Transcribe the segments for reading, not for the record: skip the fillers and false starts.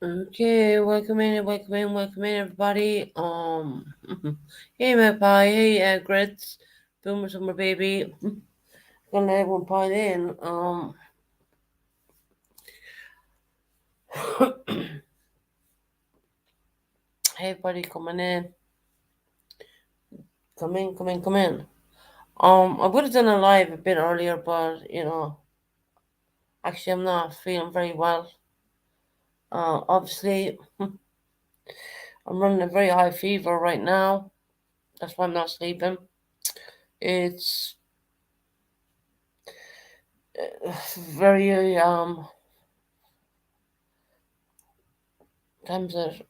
Okay, welcome in, everybody. Hey, Magpie, hey, Grits, Boomer Summer Baby. Gonna let everyone pile in. Hey, everybody, coming in, come in. I would have done a live a bit earlier, but actually, I'm not feeling very well. Obviously, I'm running a very high fever right now. That's why I'm not sleeping. It's very times it.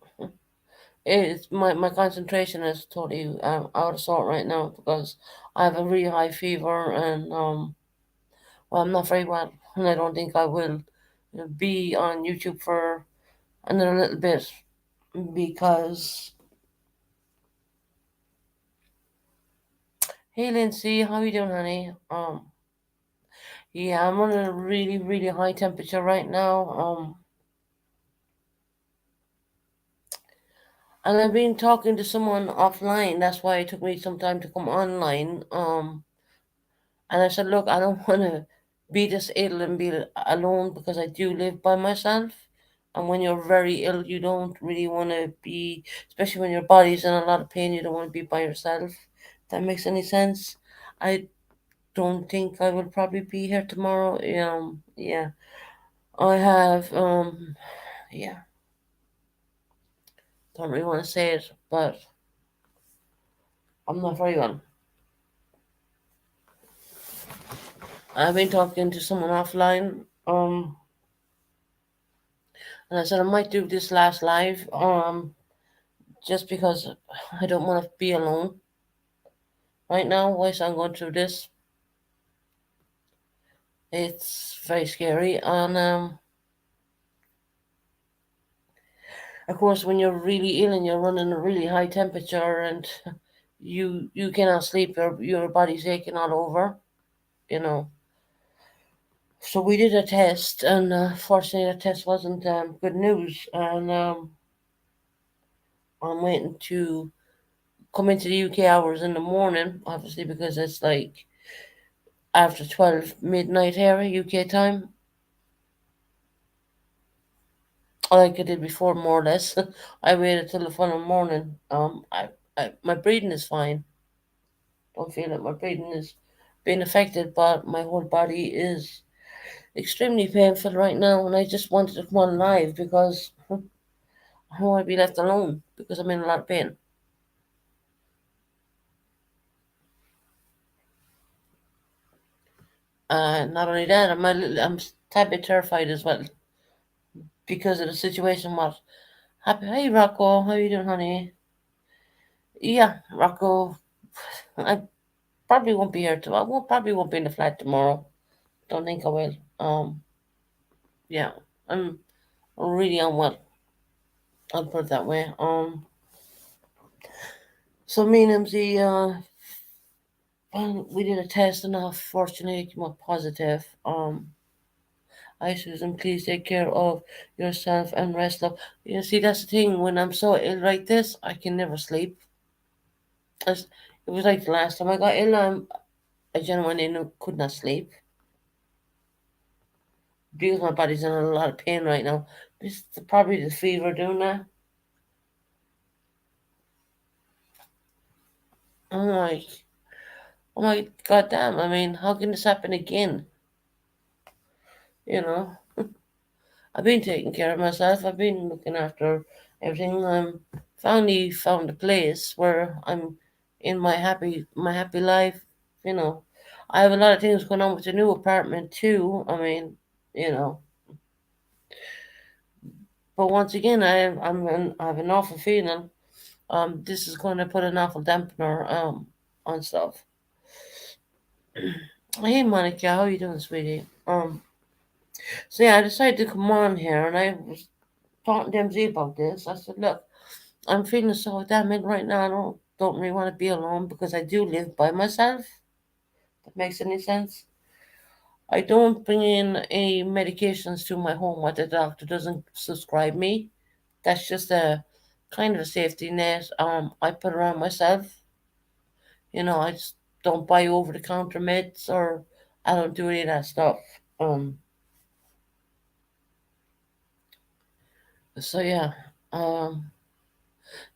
It's my concentration is totally out of sort right now because I have a really high fever and well, I'm not very well and I don't think I will be on YouTube for another little bit because hey Lindsay, how you doing, honey? Yeah, I'm on a really high temperature right now. And I've been talking to someone offline. That's why it took me some time to come online. And I said, look, I don't want to be this ill and be alone because I do live by myself. And when you're very ill, you don't really want to be, especially when your body's in a lot of pain, you don't want to be by yourself. That makes any sense? I don't think I will probably be here tomorrow. Yeah. I have, yeah, don't really want to say it, but I'm not very well. I've been talking to someone offline, and I said I might do this last live, just because I don't want to be alone right now. Whilst I'm going through this, it's very scary. And of course, when you're really ill and you're running a really high temperature and you cannot sleep, your body's aching all over, you know. So we did a test, and fortunately, the test wasn't good news. And I'm waiting to come into the UK hours in the morning, obviously, because it's like after 12 midnight here, UK time, like I did before, more or less. I waited till the following morning. My breathing is fine. Don't feel it. My breathing is being affected, but my whole body is extremely painful right now, and I just wanted to come on live because I don't want to be left alone because I'm in a lot of pain. Not only that, I'm a tad bit terrified as well because of the situation. What happened? Hey, Rocco, how you doing, honey? Yeah, Rocco. I probably won't be here tomorrow. I won't probably won't be in the flat tomorrow. Don't think I will. Yeah, I'm really unwell. I'll put it that way. So me and MZ, we did a test and unfortunately it came up positive. I Susan, please take care of yourself and rest up. You see, that's the thing. When I'm so ill like this, I can never sleep. It's, it was like the last time I got ill, I genuinely could not sleep because my body's in a lot of pain right now. This is probably the fever doing that. I'm like, oh my god damn, I mean, how can this happen again? You know? I've been taking care of myself, I've been looking after everything. I'm finally found a place where I'm in my happy life, you know. I have a lot of things going on with the new apartment too. I mean, you know. But once again, I have an awful feeling. This is going to put an awful dampener on stuff. Hey Monica, how you doing, sweetie? So yeah, I decided to come on here, and I was talking to MZ about this. I said, look, I'm feeling so damn it right now. I don't really want to be alone because I do live by myself. That makes any sense? I don't bring in any medications to my home what the doctor doesn't subscribe me. That's just a kind of a safety net I put around myself. I just don't buy over the counter meds, or I don't do any of that stuff. Um, so yeah, um,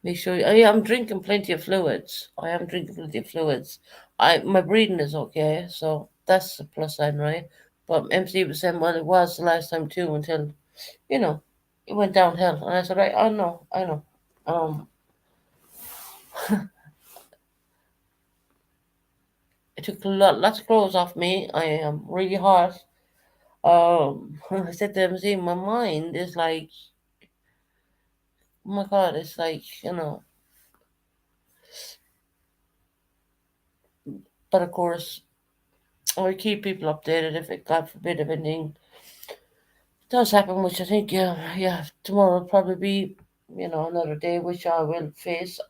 make sure. Oh yeah, I'm drinking plenty of fluids. I am drinking plenty of fluids. My breathing is okay, so that's a plus sign, right? But MC was saying, well, it was the last time too, until you know it went downhill, and I said, right, I know. Um, it took lots of clothes off me. I am really hot. I said to MC, my mind is like, oh my God, it's like, but of course, I keep people updated if it, God forbid, if anything does happen, which I think, yeah, tomorrow will probably be, another day which I will face.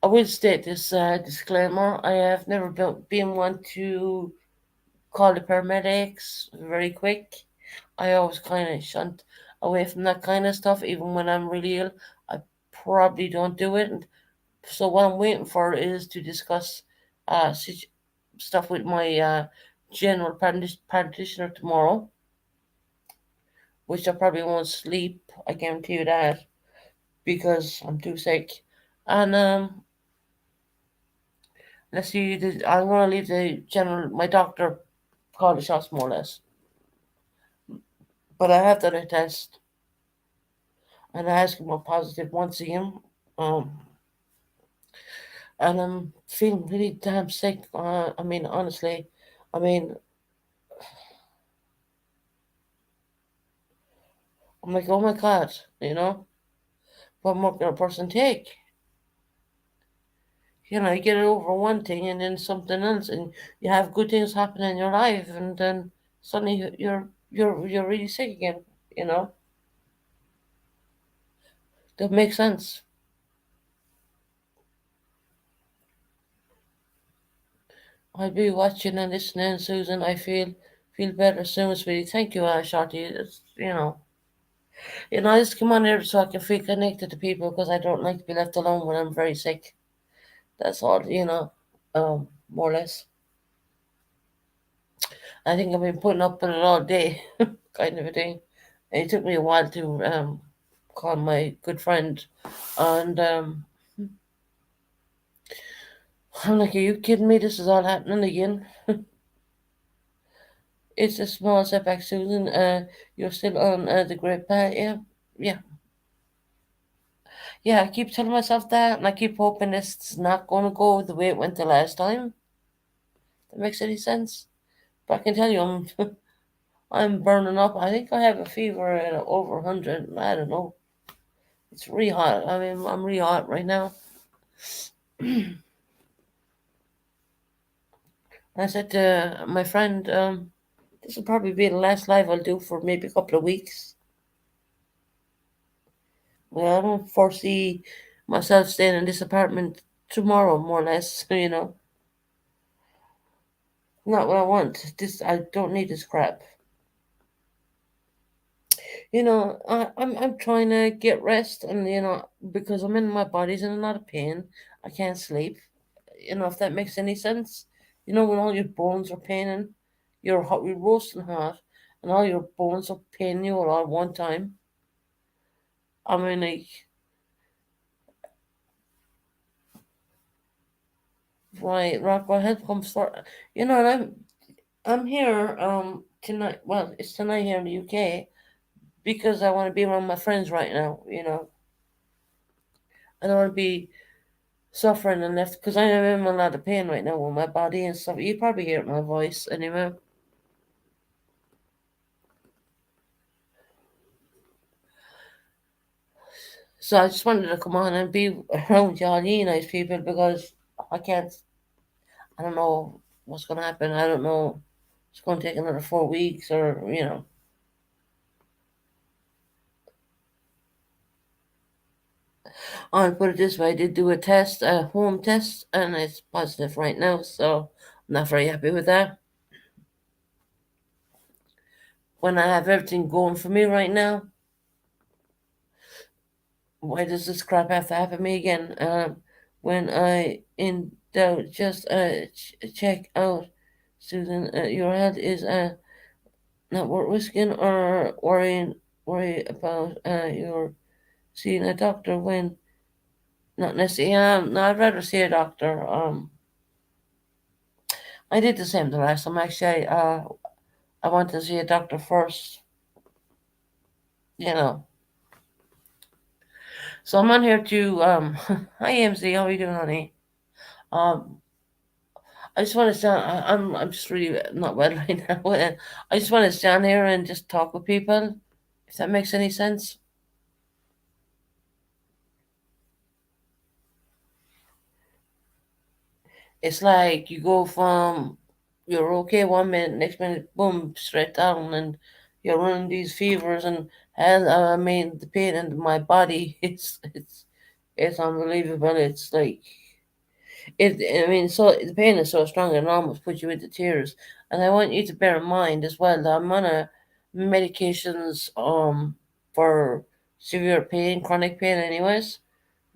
I will state this disclaimer. I have never been one to call the paramedics very quick. I always kind of shunt away from that kind of stuff, even when I'm really ill. I probably don't do it. And so what I'm waiting for is to discuss stuff with my general practitioner tomorrow, which I probably won't sleep. I guarantee you that because I'm too sick. And let's see, I'm going to leave my doctor call the shots more or less. But I have done a test and I asked him a positive once again. Um, and I'm feeling really damn sick. I mean, honestly, I mean, I'm like, oh my God, what more can a person take? You get over one thing and then something else, and you have good things happen in your life, and then suddenly you're really sick again. You know that makes sense. I'll be watching and listening, Susan. I feel better soon, sweetie. Thank you, Shorty. I just come on here so I can feel connected to people because I don't like to be left alone when I'm very sick. That's all, more or less. I think I've been putting up with it all day, kind of a thing. And it took me a while to call my good friend, and I'm like, "Are you kidding me? This is all happening again." It's a small setback, Susan. You're still on the great path, yeah, yeah, yeah. I keep telling myself that, and I keep hoping it's not going to go the way it went the last time. That makes any sense. But I can tell you, I'm burning up. I think I have a fever at over 100. I don't know. It's really hot. I mean, I'm really hot right now. I said to my friend, this will probably be the last live I'll do for maybe a couple of weeks. Well, I don't foresee myself staying in this apartment tomorrow, more or less. Not what I want. This I don't need this crap. I'm trying to get rest, and because I'm in my body's in a lot of pain, I can't sleep. If that makes any sense. When all your bones are paining, you're roasting hot, and all your bones are paining you all at one time. I mean, like, right, Rockwell help comes for, and I'm here tonight. Well, it's tonight here in the UK because I want to be around my friends right now. I don't want to be suffering and left because I am in a lot of pain right now with my body and stuff. You probably hear it in my voice anyway. So I just wanted to come on and be around y'all, you nice people, because I can't. I don't know what's gonna happen. I don't know. It's gonna take another 4 weeks, or I'll put it this way: I did do a test, a home test, and it's positive right now. So I'm not very happy with that. when I have everything going for me right now, why does this crap have to happen to me again? When I in doubt, just check out, Susan. Your health is not worth risking or worry about your seeing a doctor when not necessarily. No, I'd rather see a doctor. I did the same the last time. Actually, I want to see a doctor first. You know. So I'm on here to Hi MC, how are you doing, honey? Um, I just want to stand. I'm just really not well right now. I just want to stand here and just talk with people. If that makes any sense. It's like you go from you're okay 1 minute, next minute, boom, straight down, and you're running these fevers and I mean the pain in my body. It's unbelievable. It's like it. I mean, so the pain is so strong it almost puts you into tears. And I want you to bear in mind as well that I'm on a medications for severe pain, chronic pain, anyways,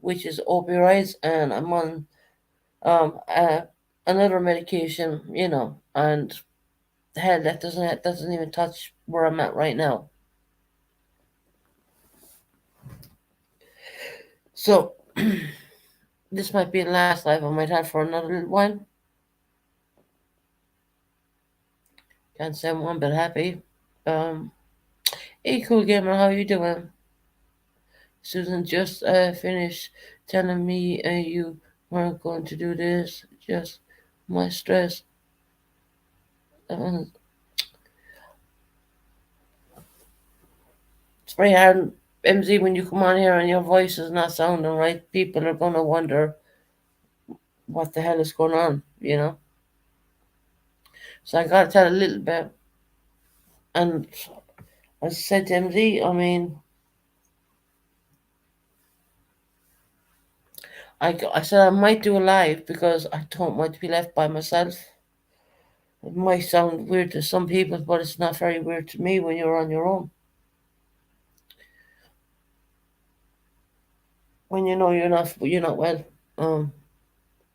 which is opioids, and I'm on um uh, another medication, and hell, that doesn't even touch where I'm at right now. So this might be the last life I might have for another little while. Can't say I'm one bit happy. Um, hey, cool gamer, how you doing? Susan just finished telling me you weren't going to do this. Just my stress. Uh, it's very hard, MZ, when you come on here and your voice is not sounding right. People are gonna wonder what the hell is going on, you know. So I gotta tell a little bit. And as I said to MZ, I mean, I said I might do a live because I don't want to be left by myself. It might sound weird to some people, but it's not very weird to me when you're on your own. When you know you're not well. Um,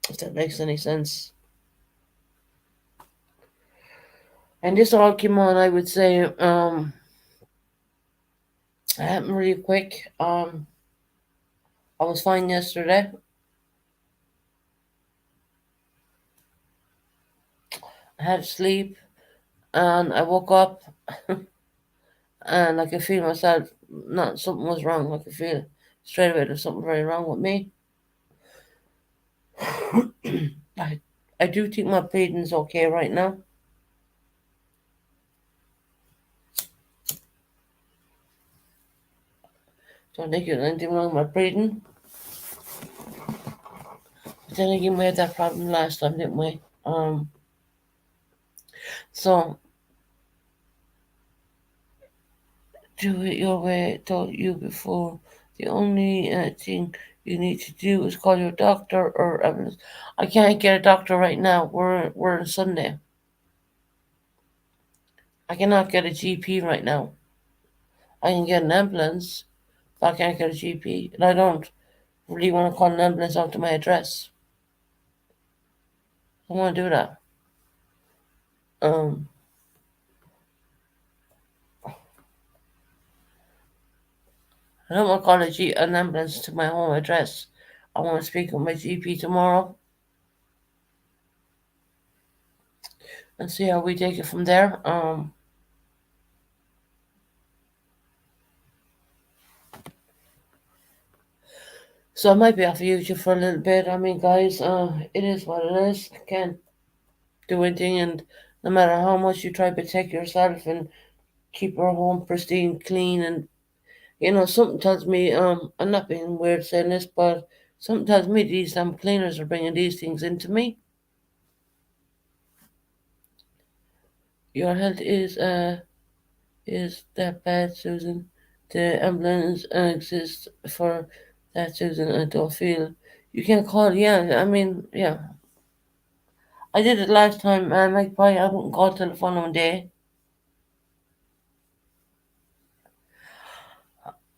if that makes any sense. And this all came on, I would say, it happened really quick. I was fine yesterday. I had sleep, and I woke up, and I could feel myself. Not something was wrong. I could feel straight away there's something very wrong with me. I I do think my breathing's okay right now. Don't think there's anything wrong with my breathing. But then again, we had that problem last time, didn't we? So do it your way. I told you before. The only thing you need to do is call your doctor or ambulance. I can't get a doctor right now. We're on Sunday. I cannot get a GP right now. I can get an ambulance, but I can't get a GP, and I don't really want to call an ambulance out to my address. I don't want to do that. Um, I don't want to call an ambulance to my home address. I want to speak with my GP tomorrow and see how we take it from there. So I might be off YouTube for a little bit. I mean, guys, it is what it is. I can't do anything, and no matter how much you try to protect yourself and keep your home pristine, clean, and something tells me, I'm not being weird saying this, but something tells me these cleaners are bringing these things into me. Your health is that bad, Susan. The ambulance exists for that, Susan. I don't feel you can call. Yeah, I mean, yeah. I did it last time, and like, probably I wouldn't call till the following day.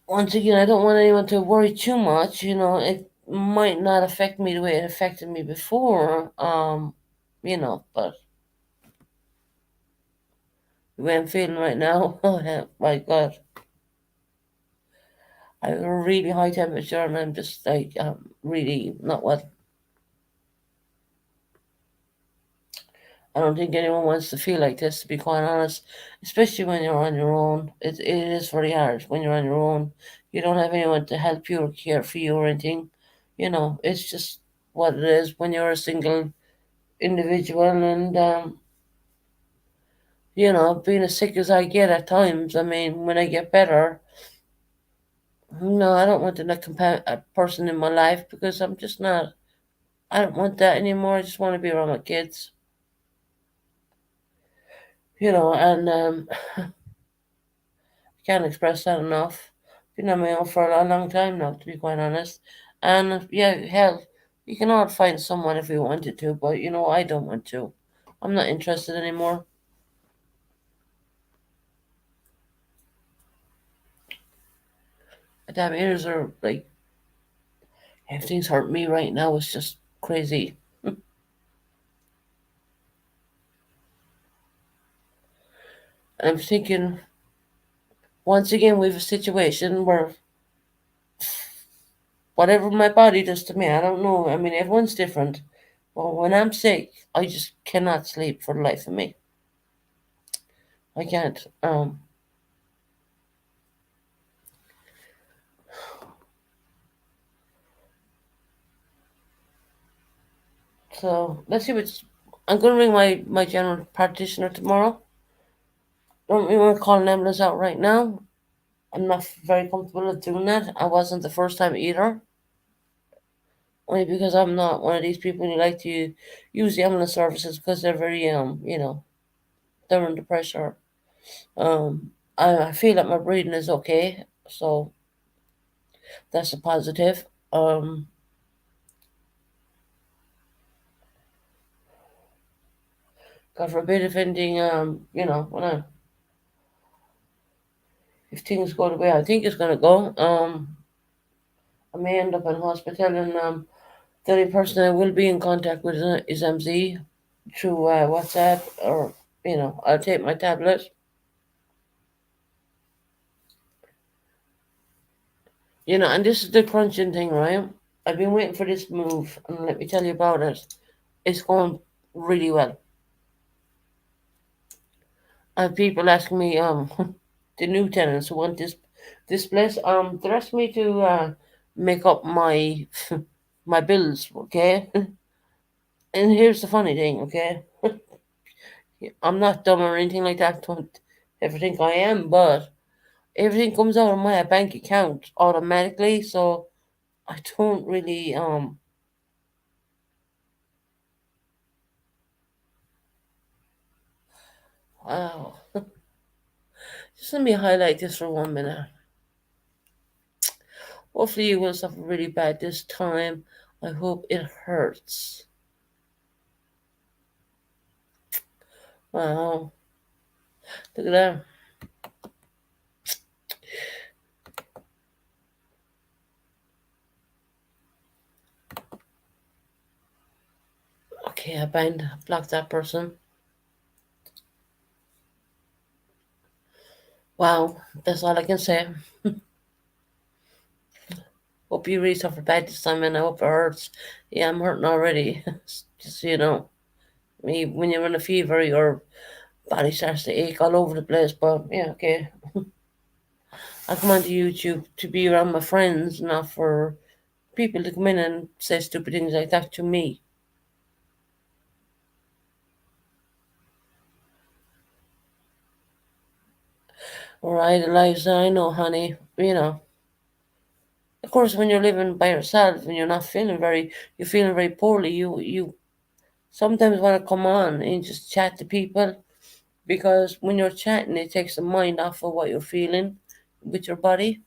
once again, I don't want anyone to worry too much. It might not affect me the way it affected me before. But the way I'm feeling right now, oh my God, I have a really high temperature, and I'm just like, really not well. I don't think anyone wants to feel like this, to be quite honest, especially when you're on your own. It is very hard when you're on your own. You don't have anyone to help you or care for you or anything. It's just what it is when you're a single individual. And, being as sick as I get at times, I mean, when I get better, no, I don't want to like a person in my life because I'm just not. I don't want that anymore. I just want to be around my kids, and can't express that enough. Been on my own for a long time now, to be quite honest. And yeah, hell, you can all find someone if you wanted to, but I don't want to. I'm not interested anymore. My damn ears are like, everything's hurting me right now. It's just crazy. I'm thinking, once again, we have a situation where whatever my body does to me, I don't know. I mean, everyone's different. But when I'm sick, I just cannot sleep for the life of me. I can't. So let's see what's. I'm going to ring my general practitioner tomorrow. Don't really want to call an ambulance out right now. I'm not very comfortable with doing that. I wasn't the first time either. Only because I'm not one of these people who like to use the ambulance services because they're very they're under pressure. I feel that my breathing is okay, so that's a positive. God forbid if anything, if things go the way I think it's gonna go, I may end up in hospital, and the only person I will be in contact with is MZ through WhatsApp, or I'll take my tablet. And this is the crunching thing, right? I've been waiting for this move, and let me tell you about it. It's going really well. I have people asking me, the new tenants who want this place, they're asking me to make up my my bills, okay? And here's the funny thing, okay? I'm not dumb or anything like that. Don't ever think I am, but everything comes out of my bank account automatically, so I don't really wow. Just let me highlight this for 1 minute. Hopefully you will suffer really bad this time. I hope it hurts. Wow. Look at that. Okay, I blocked that person. Wow, that's all I can say. Hope you really suffer bad this time, and I hope it hurts. Yeah, I'm hurting already. Just so you know. Me, when you're in a fever, your body starts to ache all over the place. But yeah, okay. I come onto YouTube to be around my friends, not for people to come in and say stupid things like that to me. All right, Eliza, I know, honey. Of course, when you're living by yourself and you're feeling very poorly, you sometimes want to come on and just chat to people, because when you're chatting, it takes the mind off of what you're feeling with your body.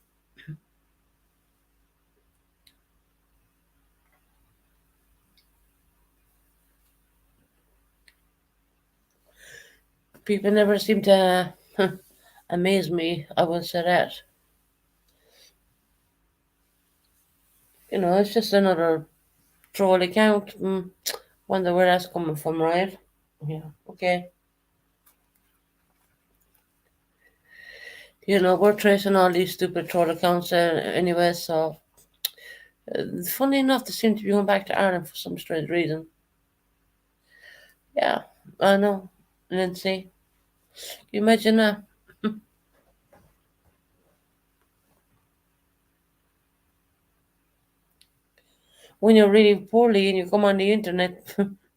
People never seem to amaze me. I will say that. It's just another troll account. Wonder where that's coming from, right? Yeah. Okay. We're tracing all these stupid troll accounts anyway. So, funny enough, they seem to be going back to Ireland for some strange reason. Yeah, I know. Lindsay, can you imagine that? When you're really poorly and you come on the internet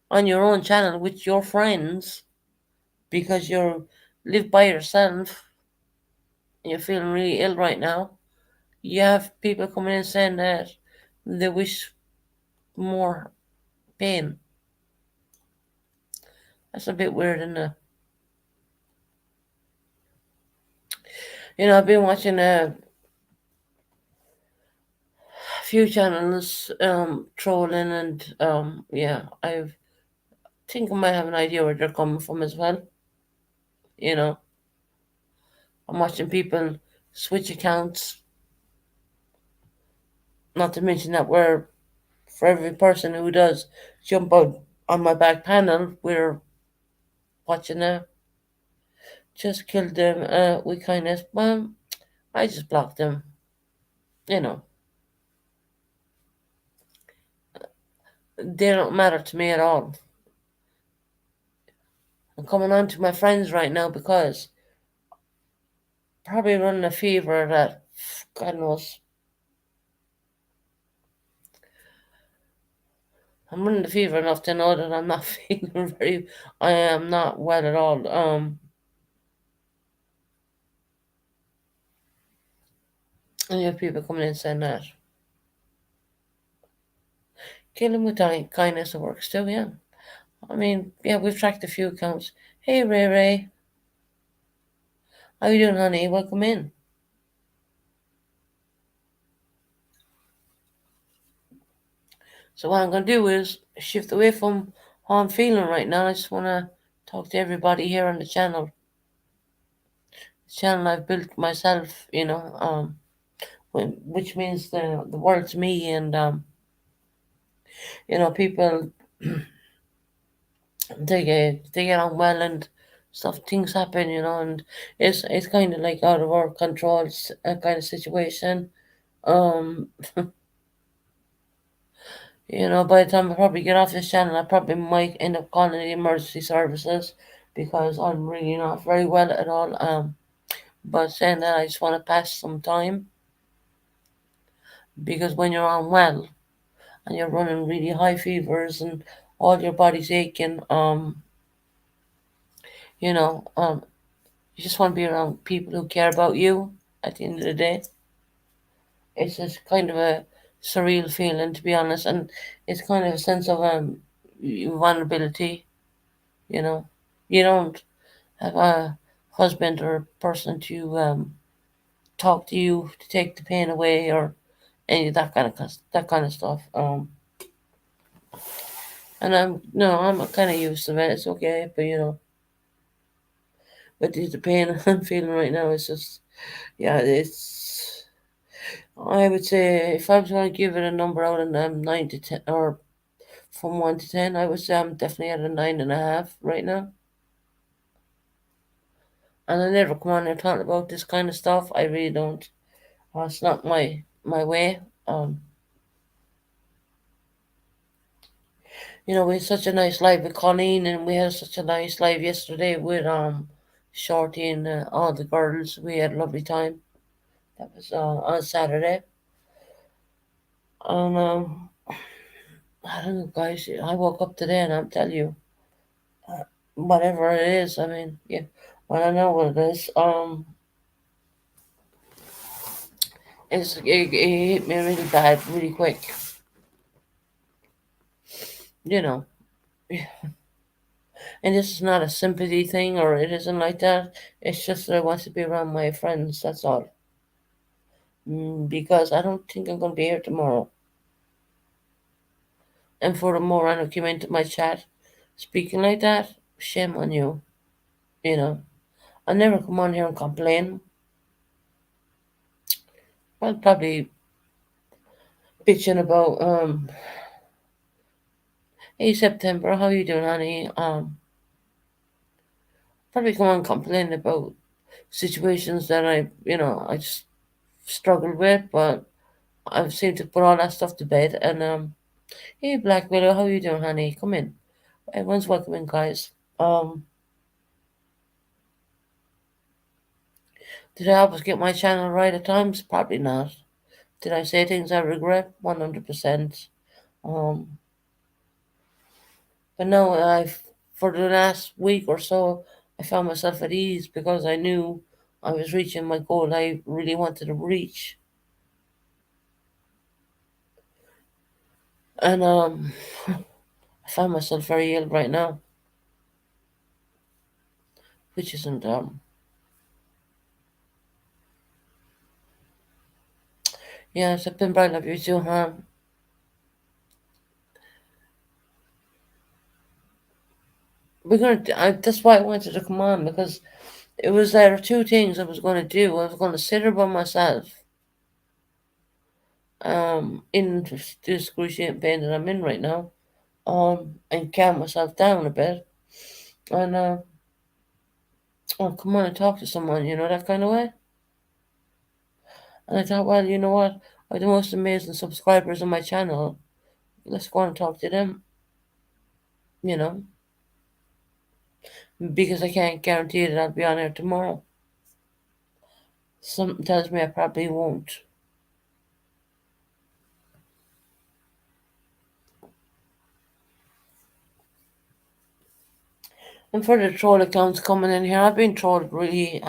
on your own channel with your friends because you live by yourself and you're feeling really ill right now, you have people coming in saying that they wish more pain. That's a bit weird, isn't it? I've been watching a few channels trolling, and yeah, I think I might have an idea where they're coming from as well. You know, I'm watching people switch accounts, not to mention that we're, for every person who does jump out on my back panel, we're watching just kill them with kindness. Well, I just block them. You know, they don't matter to me at all. I'm coming on to my friends right now because probably running a fever that God knows. I'm running the fever enough to know that I'm not feeling very. I am not well at all. And you have people coming in saying that killing with kindness works too. Yeah, I mean, yeah, we've tracked a few accounts. Hey Ray Ray, how you doing, honey? Welcome in. So what I'm gonna do is shift away from how I'm feeling right now. I just wanna talk to everybody here on the channel. The channel I've built myself. Which means the world to me, and people they get on well and stuff. Things happen, and it's kind of like out of our control kind of situation. Um, by the time I probably get off this channel, I probably might end up calling the emergency services because I'm really not very well at all. But saying that, I just want to pass some time because when you're unwell and you're running really high fevers and all your body's aching, you know, um, you just want to be around people who care about you. At the end of the day, it's just kind of a surreal feeling, to be honest, and it's kind of a sense of vulnerability. You know, you don't have a husband or a person to talk to you to take the pain away or any of that kind of stuff. And I'm no, I'm kind of used to it. It's okay, but but the pain I'm feeling right now is just yeah, it's. I would say if I was going to give it a number out of 9 to 10, or from 1 to 10, I would say I'm definitely at a 9.5 right now. And I never come on here talking about this kind of stuff. I really don't. It's not my way. We had such a nice live with Colleen, and we had such a nice live yesterday with Shorty and all the girls. We had a lovely time. That was on Saturday. And I don't know, guys. I woke up today, and I'm telling you, whatever it is. I mean, yeah. Well, I know what it is. It hit me really bad, really quick. You know, and this is not a sympathy thing, or it isn't like that. It's just that I want to be around my friends. That's all. Because I don't think I'm gonna be here tomorrow. And furthermore, I know came into my chat speaking like that. Shame on you. You know, I never come on here and complain. Well, bitching about hey September, how you doing, honey? Probably go on complaining about situations that I just struggled with, but I've seemed to put all that stuff to bed. And hey Black Widow, how you doing, honey? Come in. Everyone's welcome in, guys. Did I always get my channel right at times? Probably not. Did I say things I regret? 100%. Um, but no, for the last week or so, I found myself at ease because I knew I was reaching my goal I really wanted to reach. And I find myself very ill right now, which isn't yeah, September, I love you too, huh? That's why I wanted to come on, because it was there are two things I was going to do. I was going to sit here by myself, in the excruciating pain that I'm in right now, and calm myself down a bit, and oh, come on and talk to someone, that kind of way. And I thought, well, you know what? I have the most amazing subscribers on my channel. Let's go on and talk to them, you know, because I can't guarantee that I'll be on here tomorrow. Something tells me I probably won't. And for the troll accounts coming in here, I've been trolled really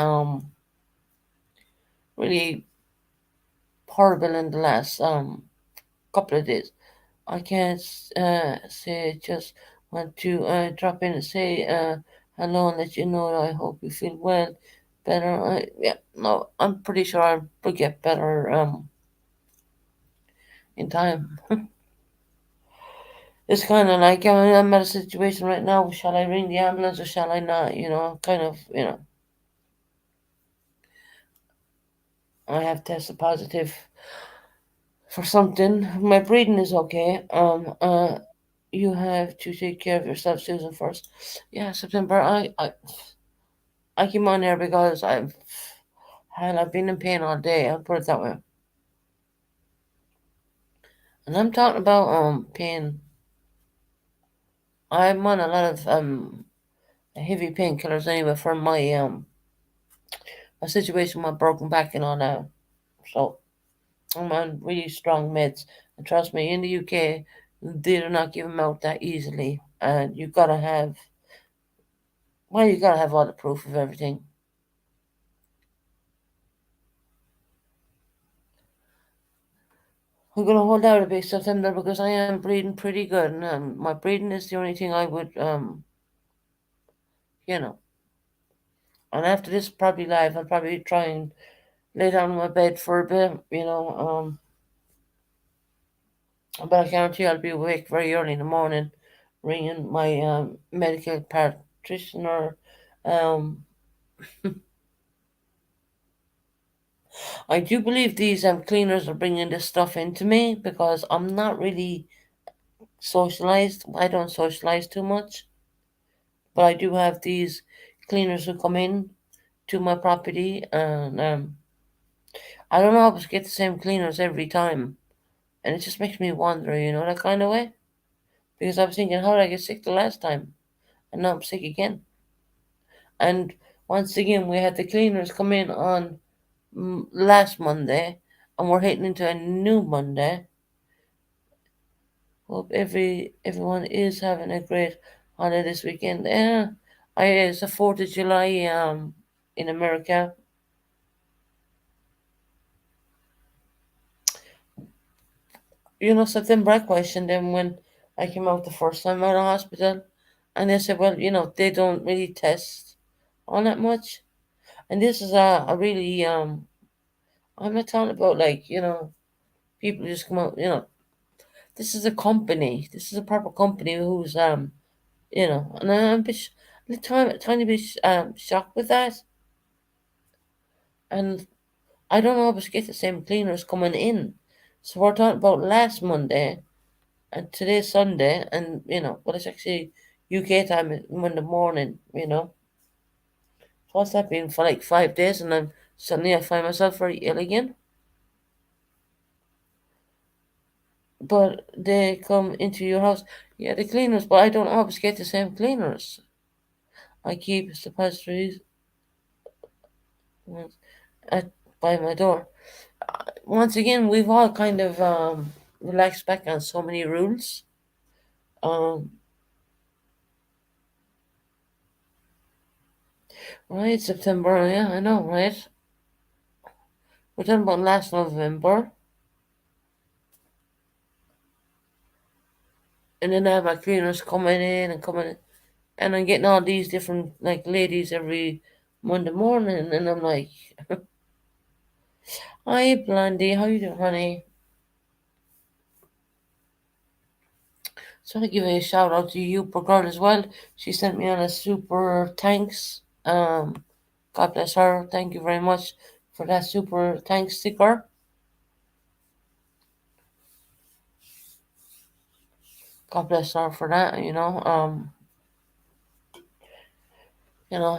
horrible in the last couple of days. I can't say, just want to drop in and say hello and let you know that I hope you feel well, better. Yeah, no, I'm pretty sure I'll get better in time. It's kind of like I'm at a situation right now. Shall I ring the ambulance or shall I not? Kind of, I have tested positive for something. My breathing is okay. You have to take care of yourself, Susan, first. Yeah, September. I came on here because I've been in pain all day. I'll put it that way. And I'm talking about pain. I'm on a lot of heavy painkillers anyway for my situation, my broken back and all that. So I'm on really strong meds. And trust me, in the UK, they do not give them out that easily. And you gotta have all the proof of everything. I'm gonna hold out a bit September because I am breathing pretty good, and my breathing is the only thing I would you know. And after this probably live, I'll probably try and lay down in my bed for a bit, but I guarantee I'll be awake very early in the morning, ringing my medical practitioner. Um, I do believe these cleaners are bringing this stuff into me because I'm not really socialized. I don't socialize too much, but I do have these cleaners who come in to my property, and I don't always get the same cleaners every time, and it just makes me wonder, that kind of way. Because I was thinking, how did I get sick the last time, and now I'm sick again. And once again, we had the cleaners come in on last Monday, and we're heading into a new Monday. Hope everyone is having a great holiday this weekend. Yeah, it's the 4th of July in America. Something I questioned them when I came out the first time out of hospital, and they said, well, they don't really test all that much, and this is a really I'm not talking about like people just come out. This is a company. This is a proper company who's and I'm a bit, tiny bit shocked with that, and I don't always get the same cleaners coming in. So we're talking about last Monday and today's Sunday, and well, it's actually UK time, Monday morning. So what's that been for like 5 days, and then suddenly I find myself very ill again. But they come into your house, yeah, the cleaners, but I don't always get the same cleaners. I keep suppositories at by my door. Once again, we've all kind of relaxed back on so many rules. Um, right, September, yeah, I know, right? We're talking about last November, and then I have my cleaners coming in and coming in, and I'm getting all these different like ladies every Monday morning, and I'm like, "Hi, Blondie, how you doing, honey?" So I give a shout out to you, poor girl, as well. She sent me on a super thanks. God bless her. Thank you very much for that super thanks sticker. God bless her for that.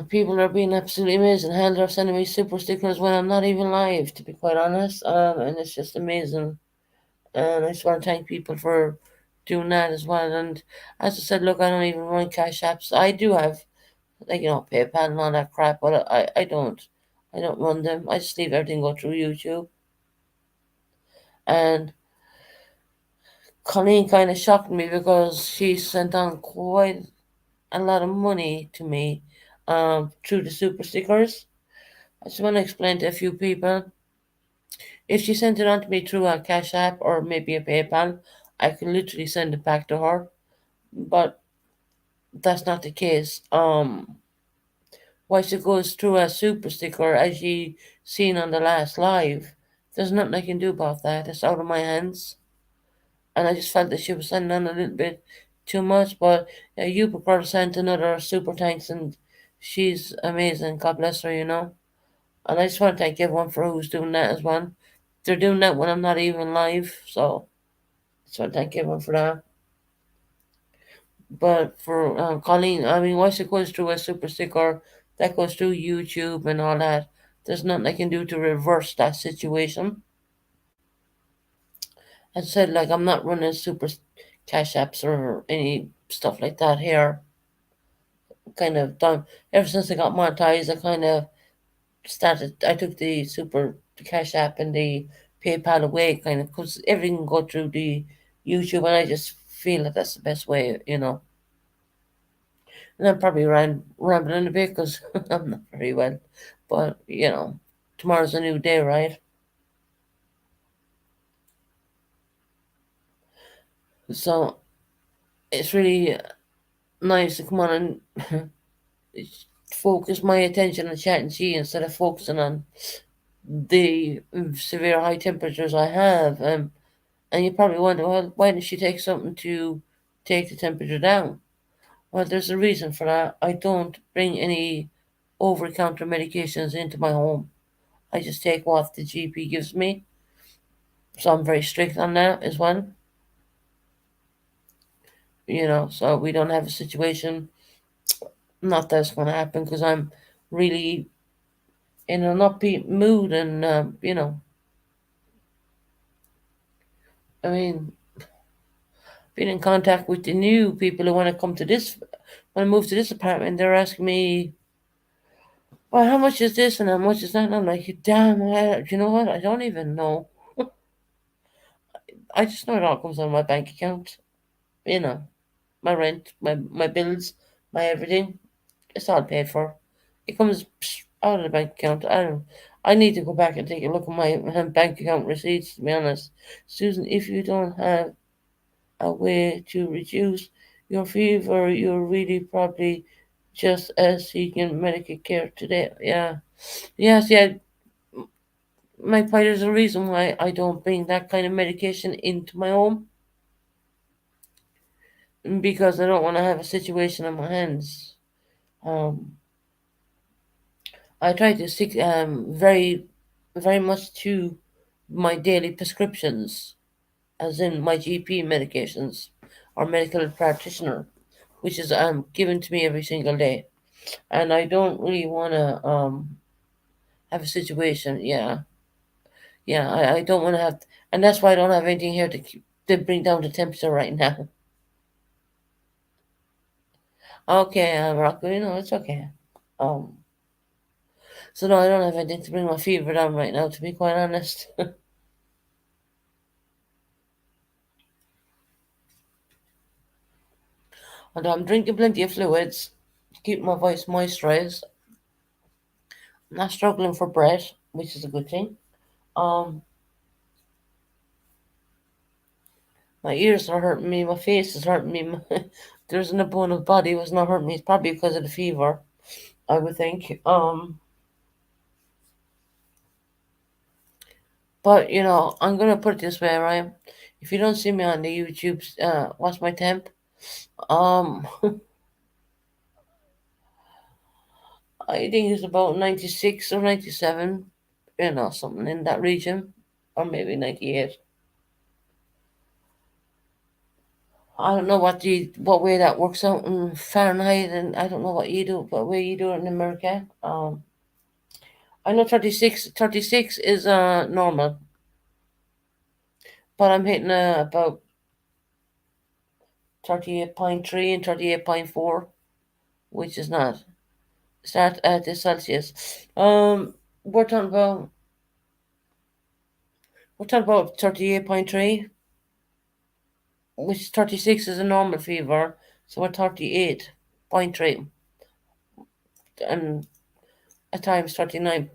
People are being absolutely amazing. Hell, they're sending me super stickers when I'm not even live, to be quite honest. And it's just amazing. And I just want to thank people for doing that as well. And as I said, look, I don't even run cash apps. I do have, like, PayPal and all that crap, but I don't. I don't run them. I just leave everything go through YouTube. And Colleen kind of shocked me because she sent on quite a lot of money to me through the super stickers. I just want to explain to a few people. If she sent it on to me through a Cash App or maybe a PayPal, I could literally send it back to her. But that's not the case. Once it goes through a super sticker, as you seen on the last live, there's nothing I can do about that. It's out of my hands. And I just felt that she was sending on a little bit too much. But Yuba girl sent another super thanks, and she's amazing. God bless her. And I just want to thank everyone for who's doing that as well. They're doing that when I'm not even live, so I just want to thank everyone for that. But for Colleen, I mean, once it goes through a super sticker, that goes through YouTube and all that. There's nothing I can do to reverse that situation. As I said, like, I'm not running super cash apps or any stuff like that here. Kind of done ever since I got monetized. I kind of started. I took the super the cash app and the PayPal away, kind of, because everything can go through the YouTube, and I just feel that that's the best way. And I'm probably rambling a bit because I'm not very well, but tomorrow's a new day, right? So it's really nice to come on and focus my attention on chat and see instead of focusing on the severe high temperatures I have. And you probably wonder, well, why didn't she take something to take the temperature down? Well, there's a reason for that. I don't bring any over counter medications into my home. I just take what the GP gives me. So I'm very strict on that as well. So we don't have a situation, not that's going to happen because I'm really in an upbeat mood. And, I mean, been in contact with the new people who want to come to this, when I move to this apartment, they're asking me, well, how much is this and how much is that? And I'm like, damn, you know what? I don't even know. I just know it all comes on my bank account. You know, my rent, my bills, my everything. It's all paid for. It comes out of the bank account. I don't. I need to go back and take a look at my bank account receipts. To be honest, Susan, if you don't have a way to reduce your fever, you're really probably just as seeking medical care today. Yeah. Yes, yeah. My point is the reason why I don't bring that kind of medication into my home because I don't want to have a situation on my hands. Um, I try to stick very, very much to my daily prescriptions. as in my GP medications or medical practitioner, which is given to me every single day. And I don't really want to have a situation. Yeah, yeah, I don't want to have, and that's why I don't have anything here to bring down the temperature right now. Okay, Rocco, it's okay. Um, so no, I don't have anything to bring my fever down right now, to be quite honest. Although I'm drinking plenty of fluids to keep my voice moisturized. I'm not struggling for breath, which is a good thing. Um, my ears are hurting me, my face is hurting me. There isn't a bone of body was not hurting me. It's probably because of the fever, I would think. But I'm gonna put it this way, right? If you don't see me on the YouTube, watch my temp. Um, I think it's about 96 or 97, something in that region, or maybe 98. I don't know what way that works out in Fahrenheit, and I don't know what way you do it in America. I know 36 is normal, but I'm hitting about 38.3 and 38.4, which is not start at the Celsius. We're talking about 38.3, which 36 is a normal fever, so we're 38.3, and at times 39.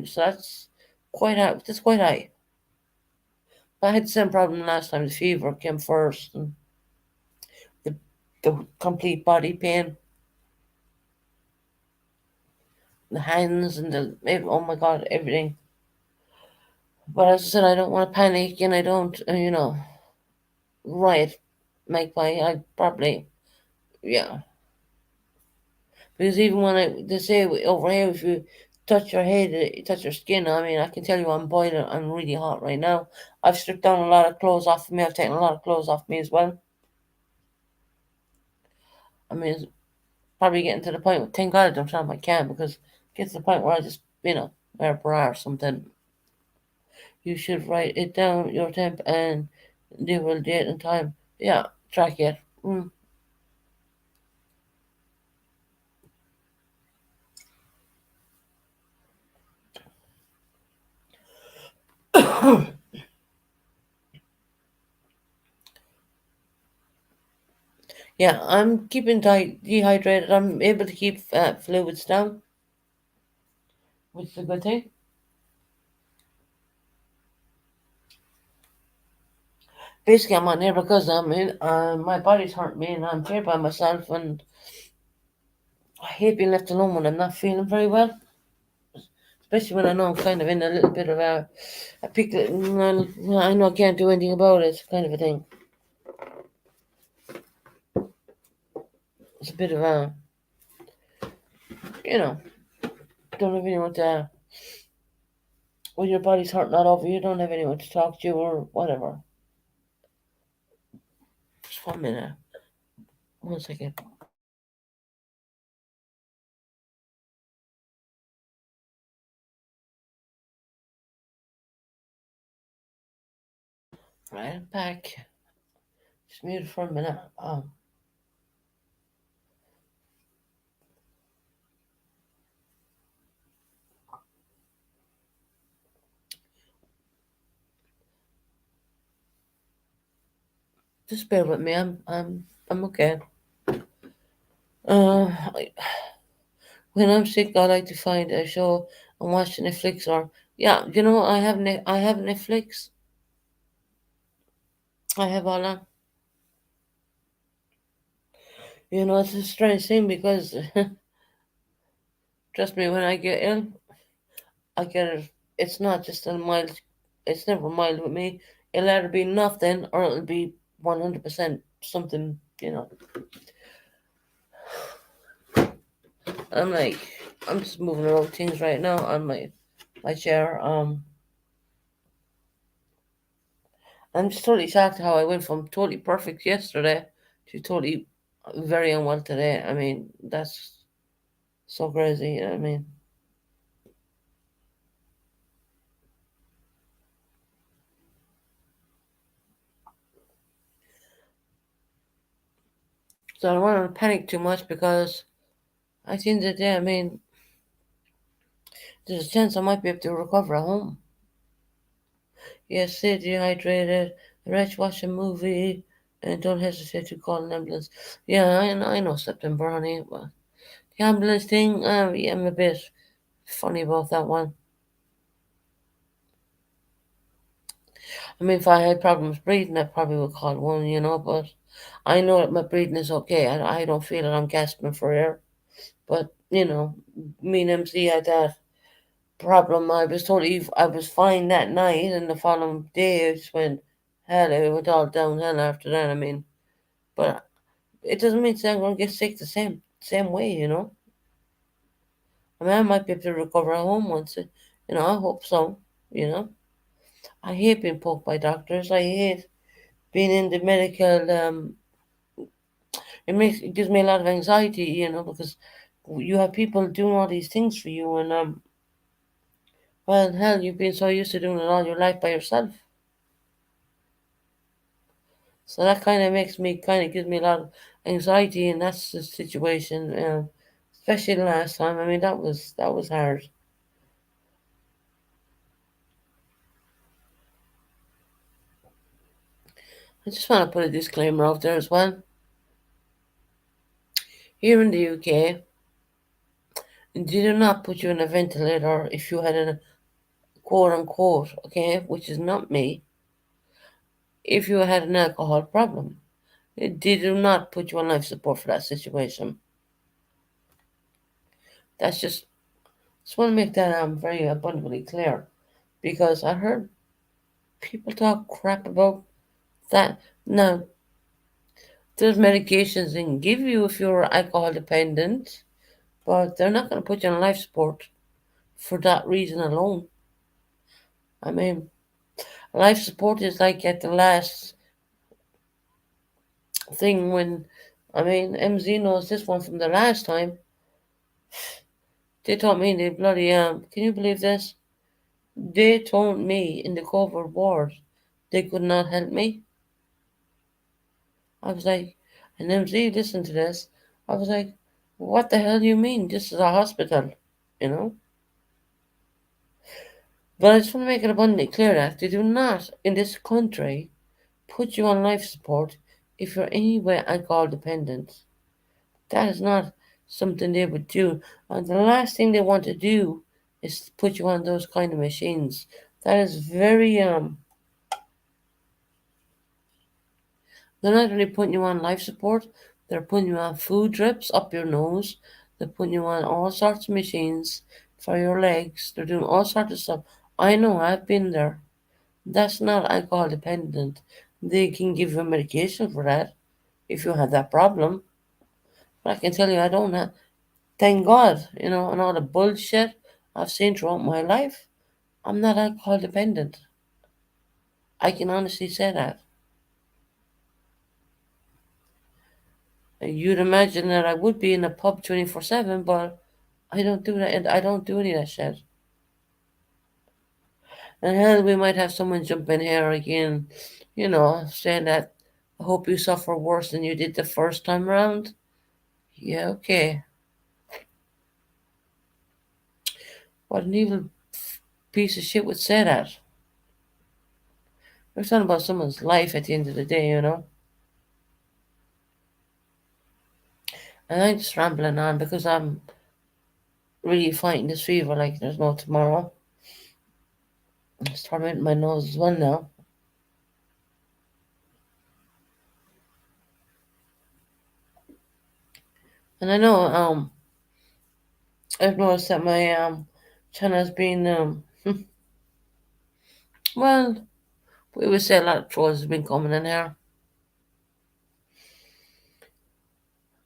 So that's quite high. That's quite high. But I had the same problem last time. The fever came first, and the the complete body pain, the hands, and oh my god, everything. But as I said, I don't want to panic, and I don't, riot, magpie. I probably, yeah. Because even when they say over here, if you touch your head, you touch your skin. I mean, I can tell you I'm boiling. I'm really hot right now. I've stripped down a lot of clothes off of me. I've taken a lot of clothes off me as well. I mean, it's probably getting to the point. Thank God I don't have my can, because it gets to the point where I just, wear a bra or something. You should write it down, your temp, and they will date and time. Yeah, track it. Mm. Yeah, I'm keeping dehydrated. I'm able to keep fluids down, which is a good thing. Basically, I'm on here because my body's hurting me and I'm here by myself, and I hate being left alone when I'm not feeling very well, especially when I know I'm kind of in a little bit of a pickle. I know I can't do anything about it, kind of a thing. It's a bit of you know, don't have anyone to, when your body's hurting all over, you don't have anyone to talk to or whatever. Just 1 minute. 1 second. Right, I'm back. Just muted for a minute. Just bear with me. I'm okay. I, when I'm sick, I like to find a show and watch Netflix, or yeah, I have Netflix. I have all that. It's a strange thing because trust me, when I get ill, I get it. It's not just a mild. It's never mild with me. It'll either be nothing or it'll be 100% something. I'm like, I'm just moving around things right now on my chair. I'm just totally shocked how I went from totally perfect yesterday to totally very unwell today. I mean, that's so crazy. You know what I mean? So I don't want to panic too much because at the end of the day, I mean, there's a chance I might be able to recover at home. Yes, stay dehydrated, rest, watch a movie, and don't hesitate to call an ambulance. Yeah, I know September, honey. But the ambulance thing, yeah, I'm a bit funny about that one. I mean, if I had problems breathing, I probably would call one, but I know that my breathing is okay. I don't feel that I'm gasping for air. But, me and MC had that problem. I was fine that night, and the following day, it just went hell. It went all downhill after that. I mean, but it doesn't mean I'm going to get sick the same way. I mean, I might be able to recover at home once. I hope so. You know, I hate being poked by doctors. I hate being in the medical. It gives me a lot of anxiety. Because you have people doing all these things for you, and well, hell, you've been so used to doing it all your life by yourself. So that kind of gives me a lot of anxiety, and that's the situation. Especially the last time. I mean, that was hard. I just want to put a disclaimer out there as well. Here in the UK, they do not put you on a ventilator if you had a quote unquote, okay, which is not me, if you had an alcohol problem. They do not put you on life support for that situation. That's just want to make that very abundantly clear because I heard people talk crap about that. Now, there's medications they can give you if you're alcohol dependent, but they're not going to put you on life support for that reason alone. I mean, life support is like at the last thing when, I mean, MZ knows this one from the last time. They told me they bloody, can you believe this? They told me in the COVID ward they could not help me. I was like, and MZ listened to this. I was like, what the hell do you mean? This is a hospital, you know? But I just want to make it abundantly clear that they do not, in this country, put you on life support if you're anyway alcohol dependent. That is not something they would do. And the last thing they want to do is put you on those kind of machines. That is very they're not really putting you on life support, they're putting you on food drips up your nose, they're putting you on all sorts of machines for your legs, they're doing all sorts of stuff. I know, I've been there. That's not alcohol dependent. They can give you medication for that if you have that problem. But I can tell you I don't have. Thank God, and all the bullshit I've seen throughout my life, I'm not alcohol dependent. I can honestly say that. You'd imagine that I would be in a pub 24/7, but I don't do that, and I don't do any of that shit. And hell, we might have someone jump in here again, saying that I hope you suffer worse than you did the first time around. Yeah, okay. What an evil piece of shit would say that. We're talking about someone's life at the end of the day. And I'm just rambling on because I'm really fighting this fever like there's no tomorrow. It's tormenting my nose as well now. And I know I've noticed that my channel's been well, we would say a lot of trolls have been coming in here.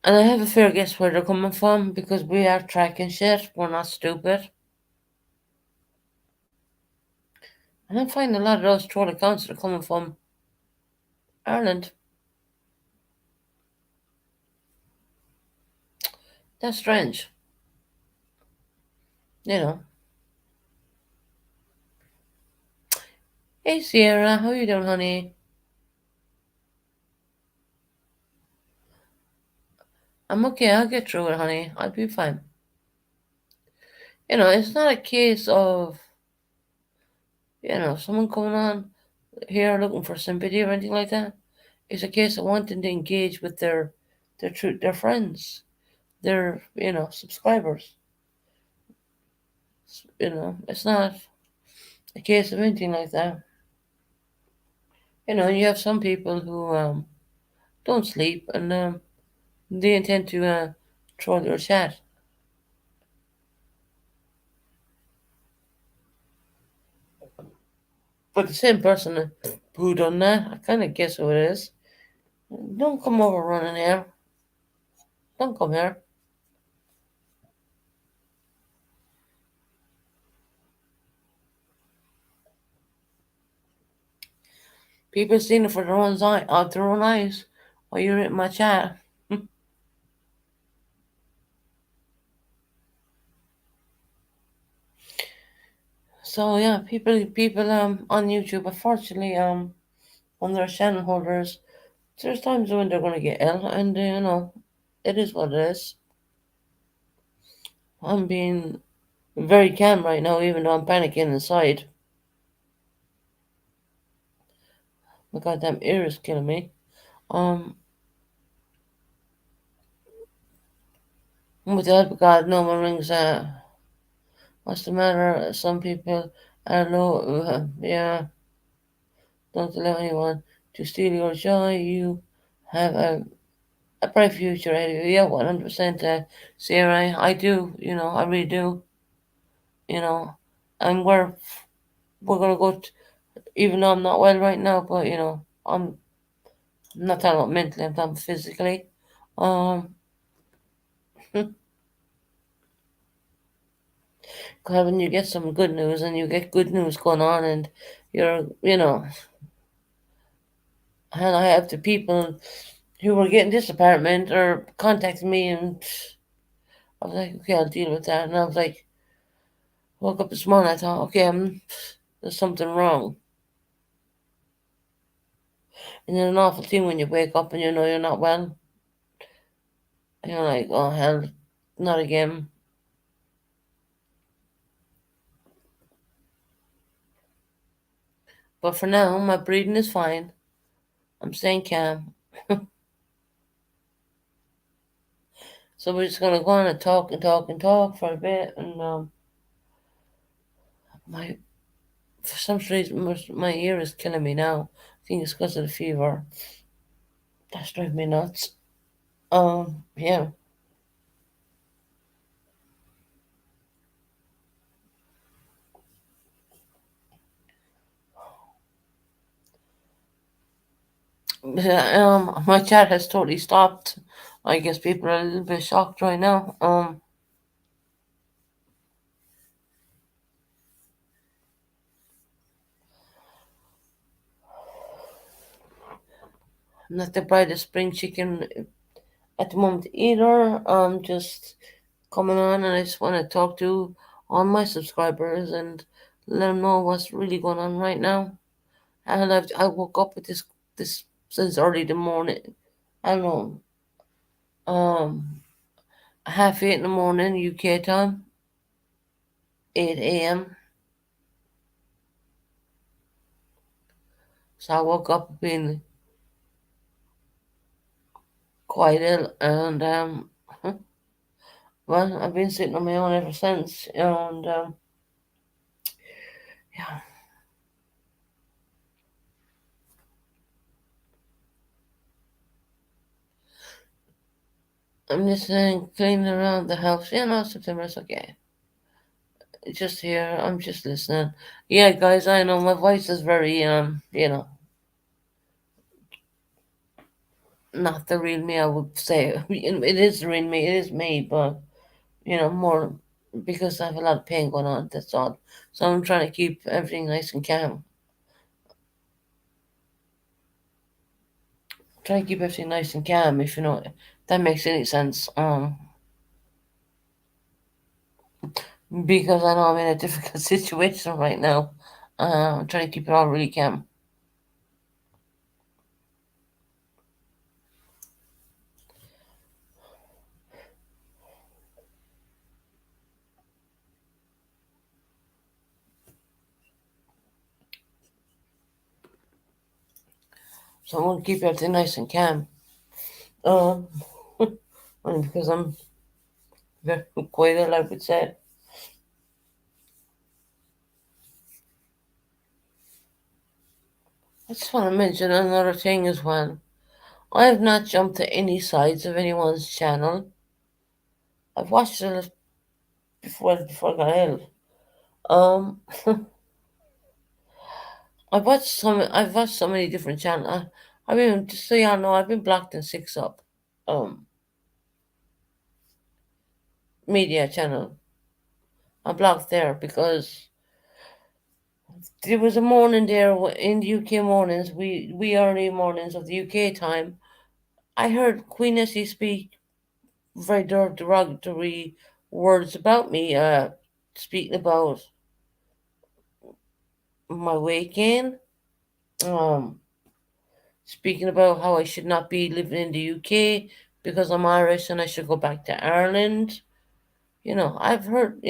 And I have a fair guess where they're coming from because we are tracking shit. We're not stupid. And I'm finding a lot of those troll accounts that are coming from Ireland. That's strange. You know. Hey Sierra, how you doing, honey? I'm okay. I'll get through it, honey. I'll be fine. It's not a case of someone coming on here looking for sympathy or anything like that. It's a case of wanting to engage with their friends, their subscribers. It's not a case of anything like that. You have some people who don't sleep and they intend to troll your chat. But the same person who done that, I kind of guess who it is. Don't come over running here. Don't come here. People seen it for their own eyes while you're in my chat. So yeah, people on YouTube, unfortunately, when they're channel holders, there's times when they're gonna get ill, and it is what it is. I'm being very calm right now, even though I'm panicking inside. My goddamn ear is killing me. Um, with the help of God, no one rings. What's the matter? Some people are low. Yeah, don't allow anyone to steal your joy. You have a bright future ahead of you. Yeah, 100%. Sarah, I do. I really do. You know, and we're gonna even though I'm not well right now, but I'm not talking about mentally. I'm talking physically. Um, God, when you get some good news and you get good news going on, and and I have the people who were getting this apartment or contacting me, and I was like, okay, I'll deal with that. And I was like, woke up this morning, I thought, okay, there's something wrong. And then an awful thing when you wake up and you know you're not well. And you're like, oh hell, not again. But for now, my breathing is fine. I'm staying calm. So we're just gonna go on and talk and talk and talk for a bit. And my for some reason my ear is killing me now. I think it's because of the fever. That's driving me nuts. Yeah. My chat has totally stopped. I guess people are a little bit shocked right now. I'm not the brightest spring chicken at the moment either. Just coming on, and I just want to talk to all my subscribers and let them know what's really going on right now. And I woke up with this since early the morning. I don't know, half 8 in the morning UK time, 8 a.m. So I woke up being quite ill, and well, I've been sitting on my own ever since, and yeah, I'm just cleaning around the house. Yeah, no, September's okay. Just here, I'm just listening. Yeah, guys, I know my voice is very not the real me. I would say it is the real me. It is me, but more because I have a lot of pain going on. That's all. So I'm trying to keep everything nice and calm. Try to keep everything nice and calm, if you know if that makes any sense. Because I know I'm in a difficult situation right now. I'm trying to keep it all really calm. So I'm gonna keep everything nice and calm. Um, only because I'm very quiet, like we said. I just want to mention another thing as well. I have not jumped to any sides of anyone's channel. I've watched it before I got ill. Um, I've watched so many different channels. I mean, just so y'all know, I've been blocked in Six Up, um, media channel. I'm blocked there because there was a morning there in the UK mornings. We early mornings of the UK time. I heard Queen Essie speak very derogatory words about me. Speaking about my weight gain. Um, speaking about how I should not be living in the UK because I'm Irish and I should go back to Ireland. I've heard,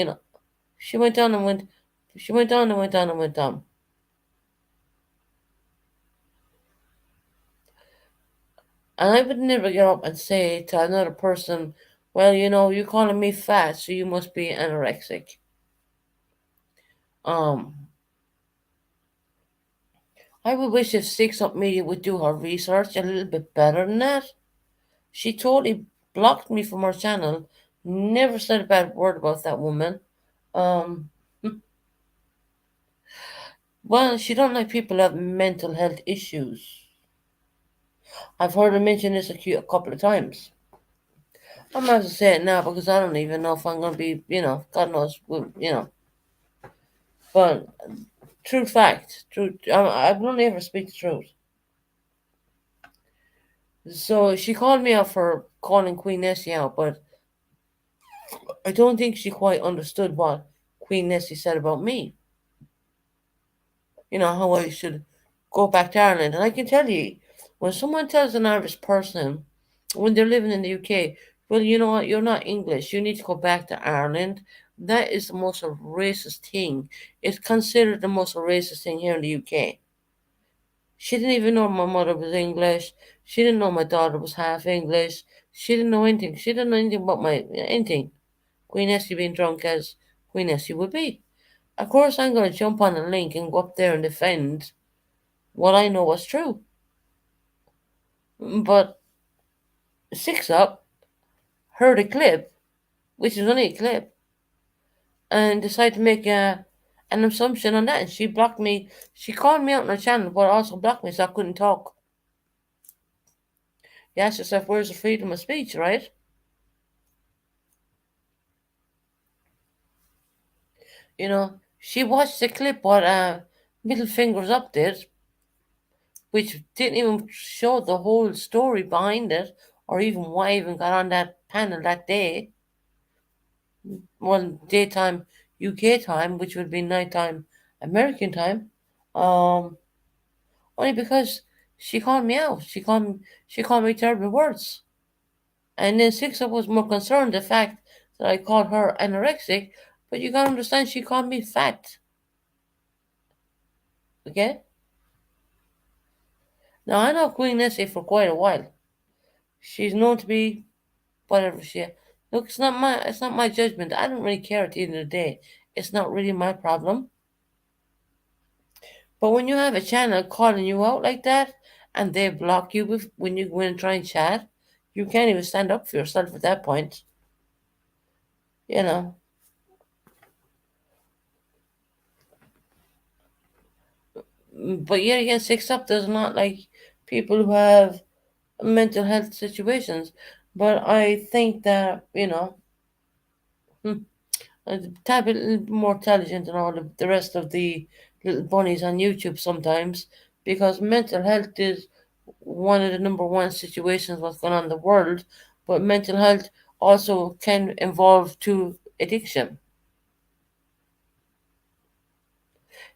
she went on and went, she went on and went on and went on. And I would never get up and say to another person, well, you're calling me fat, so you must be anorexic. Um, I would wish if Six Up Media would do her research a little bit better than that. She totally blocked me from her channel, never said a bad word about that woman. Um, well, she don't like people who have mental health issues. I've heard her mention this a couple of times. I'm not to say it now because I don't even know if I'm going to be, God knows, But true fact, true. I will only ever speak the truth. So she called me out for calling Queen Nessie out, but I don't think she quite understood what Queen Nessie said about me. How I should go back to Ireland. And I can tell you, when someone tells an Irish person when they're living in the UK, well, you know what, you're not English, you need to go back to Ireland, that is the most racist thing. It's considered the most racist thing here in the UK. She didn't even know my mother was English. She didn't know my daughter was half English. She didn't know anything. She didn't know anything about anything. Queen Essie being drunk as Queen Essie would be. Of course, I'm going to jump on a link and go up there and defend what I know was true. But Six Up heard a clip, which is only a clip, and decided to make an assumption on that. And she blocked me. She called me out on her channel, but also blocked me so I couldn't talk. You ask yourself, where's the freedom of speech, right? She watched the clip what Middle Fingers Up did, which didn't even show the whole story behind it, or even why I even got on that panel that day. Well, daytime UK time, which would be nighttime American time. Um, Only because she called me out. She called me terrible words. And then Six Up was more concerned the fact that I called her anorexic, but you gotta understand she called me fat. Okay? Now I know Queen Nessie for quite a while. She's known to be whatever she. Look, it's not my judgment. I don't really care at the end of the day. It's not really my problem. But when you have a channel calling you out like that, and they block you when you go in and try and chat, you can't even stand up for yourself at that point. You know. But yet again, Six Up does not like people who have mental health situations. But I think that a tad bit more intelligent than all the rest of the little bunnies on YouTube sometimes, because mental health is one of the number one situations what's going on in the world, but mental health also can involve to addiction.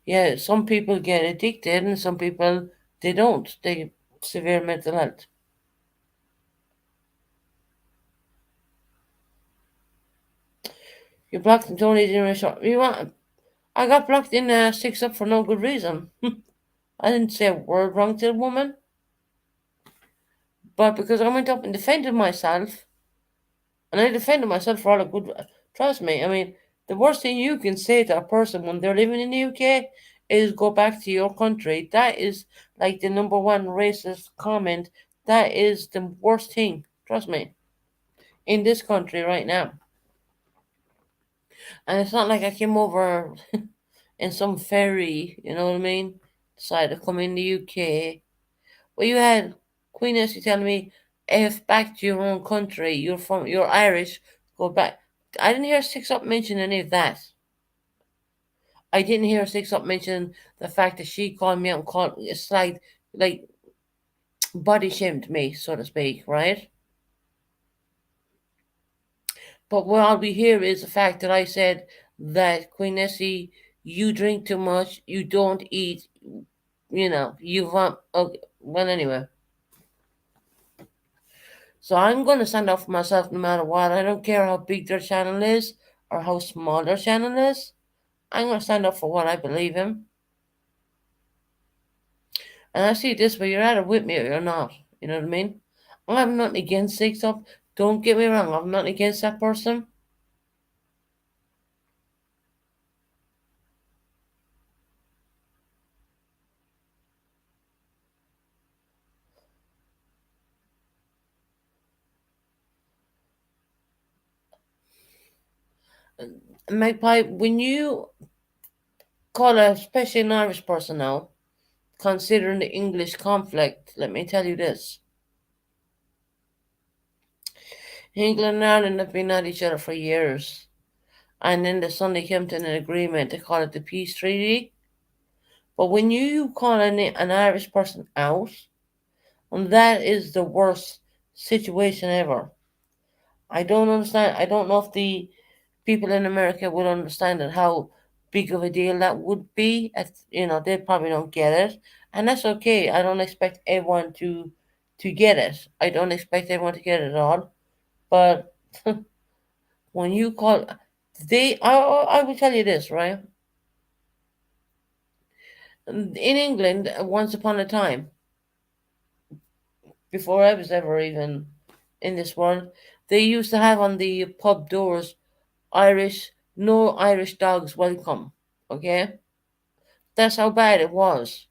Yeah, some people get addicted and some people they don't. They severe mental health. You blocked and Tony didn't show. You want? I got blocked in six up for no good reason. I didn't say a word wrong to the woman, but because I went up and defended myself, and I defended myself for all the good. Trust me, I mean, the worst thing you can say to a person when they're living in the UK is go back to your country. That is like the number one racist comment. That is the worst thing. Trust me, in this country right now. And it's not like I came over in some ferry, you know what I mean? Decided to come in the UK. Well, you had Queen Essie telling me, if back to your own country, you're Irish, go back. I didn't hear Six Up mention any of that. I didn't hear Six Up mention the fact that she called me out and called, it's like body shamed me, so to speak, right? But what all we hear is the fact that I said that Queen Essie, you drink too much, you don't eat, you want. Okay, well, anyway. So I'm going to stand up for myself no matter what. I don't care how big their channel is or how small their channel is. I'm going to stand up for what I believe in. And I see it this way, you're either with me or you're not. You know what I mean? I'm not against Six Up. Don't get me wrong, I'm not against that person. Magpie, when you call a, especially an Irish person now, considering the English conflict, let me tell you this. England and Ireland have been at each other for years. And then the Sunday came to an agreement. They call it the peace treaty. But when you call an Irish person out, and that is the worst situation ever. I don't understand. I don't know if the people in America would understand it, how big of a deal that would be. They probably don't get it, and that's okay. I don't expect everyone to get it. I don't expect everyone to get it all. But when you call, I will tell you this, right? In England, once upon a time, before I was ever even in this world, they used to have on the pub doors Irish, no Irish dogs welcome. Okay? That's how bad it was.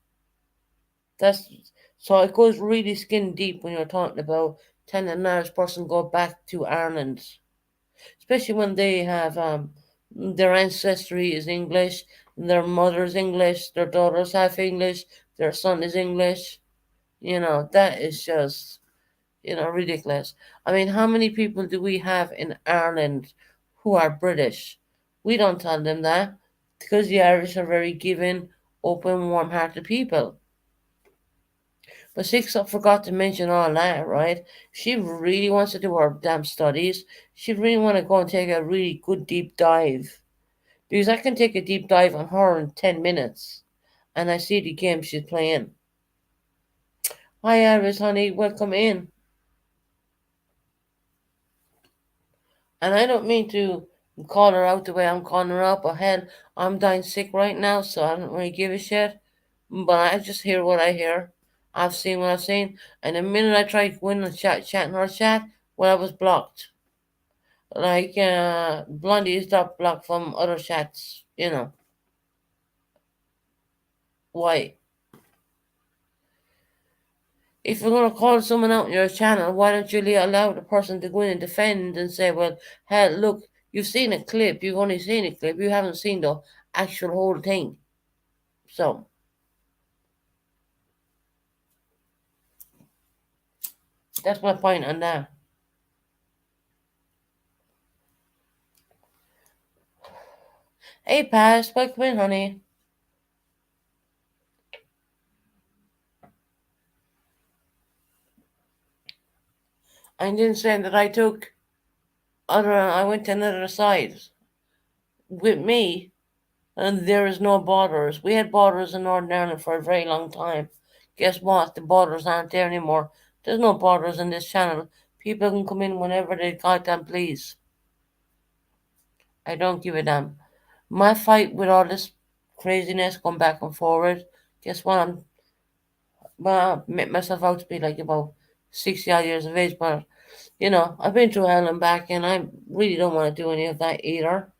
That's so it goes really skin deep when you're talking about telling an Irish person go back to Ireland. Especially when they have their ancestry is English, their mother's English, their daughter's half English, their son is English. That is just ridiculous. I mean, how many people do we have in Ireland who are British? We don't tell them that because the Irish are very giving, open, warm hearted people. But Six Up forgot to mention all that, right? She really wants to do her damn studies. She really want to go and take a really good deep dive. Because I can take a deep dive on her in 10 minutes. And I see the game she's playing. Hi, Iris, honey. Welcome in. And I don't mean to call her out the way I'm calling her out, but hell, I'm dying sick right now, so I don't really give a shit. But I just hear what I hear. I've seen what I've seen. And the minute I tried going and chat in her chat, well, I was blocked. Like, Blondie is not blocked from other chats, Why? If you're going to call someone out on your channel, why don't you allow the person to go in and defend and say, well, hell, look, you've seen a clip, you've only seen a clip, you haven't seen the actual whole thing. So, that's my point on that. Hey, Pass, welcome in, honey. I didn't say that I went to another side with me, and there is no borders. We had borders in Northern Ireland for a very long time. Guess what? The borders aren't there anymore. There's no borders in this channel. People can come in whenever they goddamn please. I don't give a damn. My fight with all this craziness going back and forward, guess what? I make myself out to be like about 60 odd years of age, but I've been through hell and back, and I really don't want to do any of that either.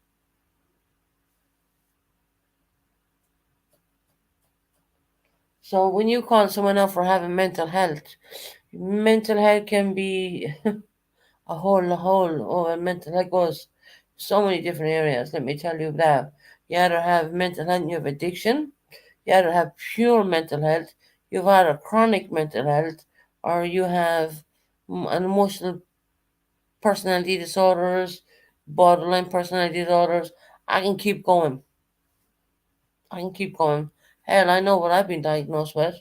So when you call someone out for having mental health can be mental health goes so many different areas. Let me tell you that. You either have mental health and you have addiction, you either have pure mental health, you've either chronic mental health, or you have an emotional personality disorders, borderline personality disorders. I can keep going. I can keep going. Hell, I know what I've been diagnosed with.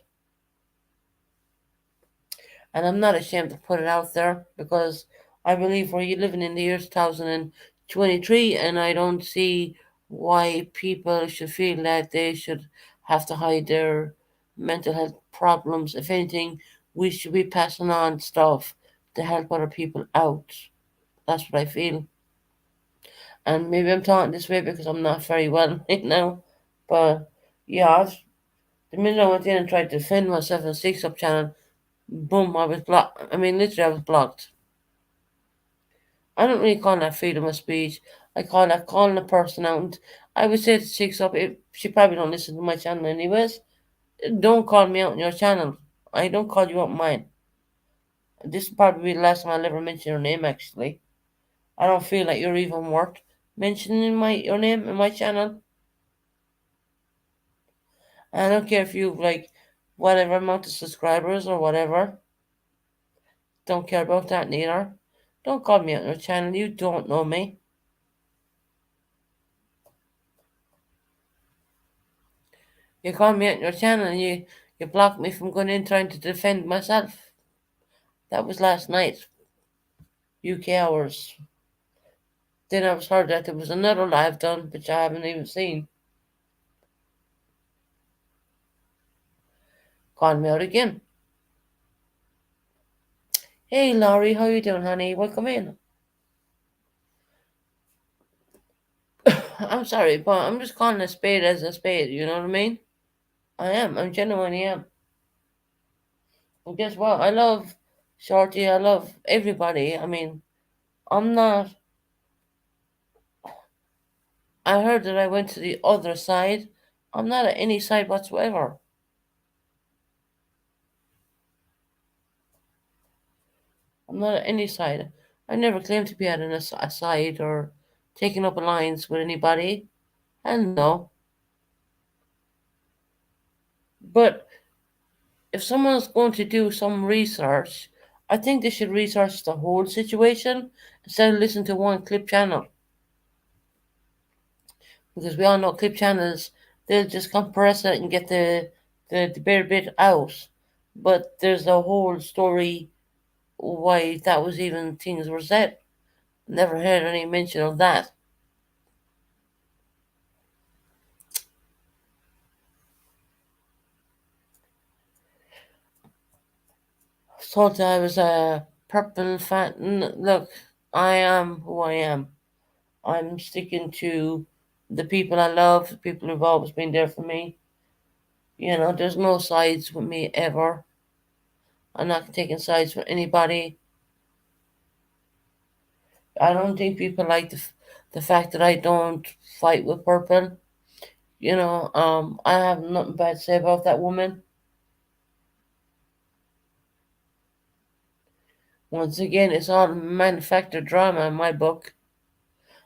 And I'm not ashamed to put it out there because I believe we're living in the year 2023, and I don't see why people should feel that they should have to hide their mental health problems. If anything, we should be passing on stuff to help other people out. That's what I feel. And maybe I'm talking this way because I'm not very well right now. But yeah, the minute I went in and tried to defend myself on the Six Up channel, boom, I was blocked. I mean, literally, I was blocked. I don't really call that freedom of speech. I call that calling a person out. And I would say to Six Up, if she probably don't listen to my channel anyways, don't call me out on your channel. I don't call you out on mine. This will probably be the last time I'll ever mention your name, actually. I don't feel like you're even worth mentioning your name in my channel. I don't care if you've like whatever amount of subscribers or whatever. Don't care about that neither. Don't call me on your channel. You don't know me. You call me on your channel and you block me from going in trying to defend myself. That was last night, UK hours. Then I was heard that there was another live done, which I haven't even seen. Call me out again. Hey Laurie, how you doing, honey? Welcome in. I'm sorry, but I'm just calling a spade as a spade. You know what I mean? I am. I'm genuinely am. And guess what? I love Shorty. I love everybody. I mean, I'm not. I heard that I went to the other side. I'm not at any side whatsoever. I'm not at any side. I never claimed to be at a side or taking up alliance with anybody. And no. But if someone's going to do some research, I think they should research the whole situation instead of listening to one clip channel. Because we all know clip channels, they'll just compress it and get the bare bit out. But there's a whole story why that was even things were said. Never heard any mention of that. Thought I was a purple fan. Look, I am who I am. I'm sticking to the people I love, the people who've always been there for me. There's no sides with me ever. I'm not taking sides with anybody. I don't think people like the fact that I don't fight with purple. I have nothing bad to say about that woman. Once again, it's all manufactured drama in my book.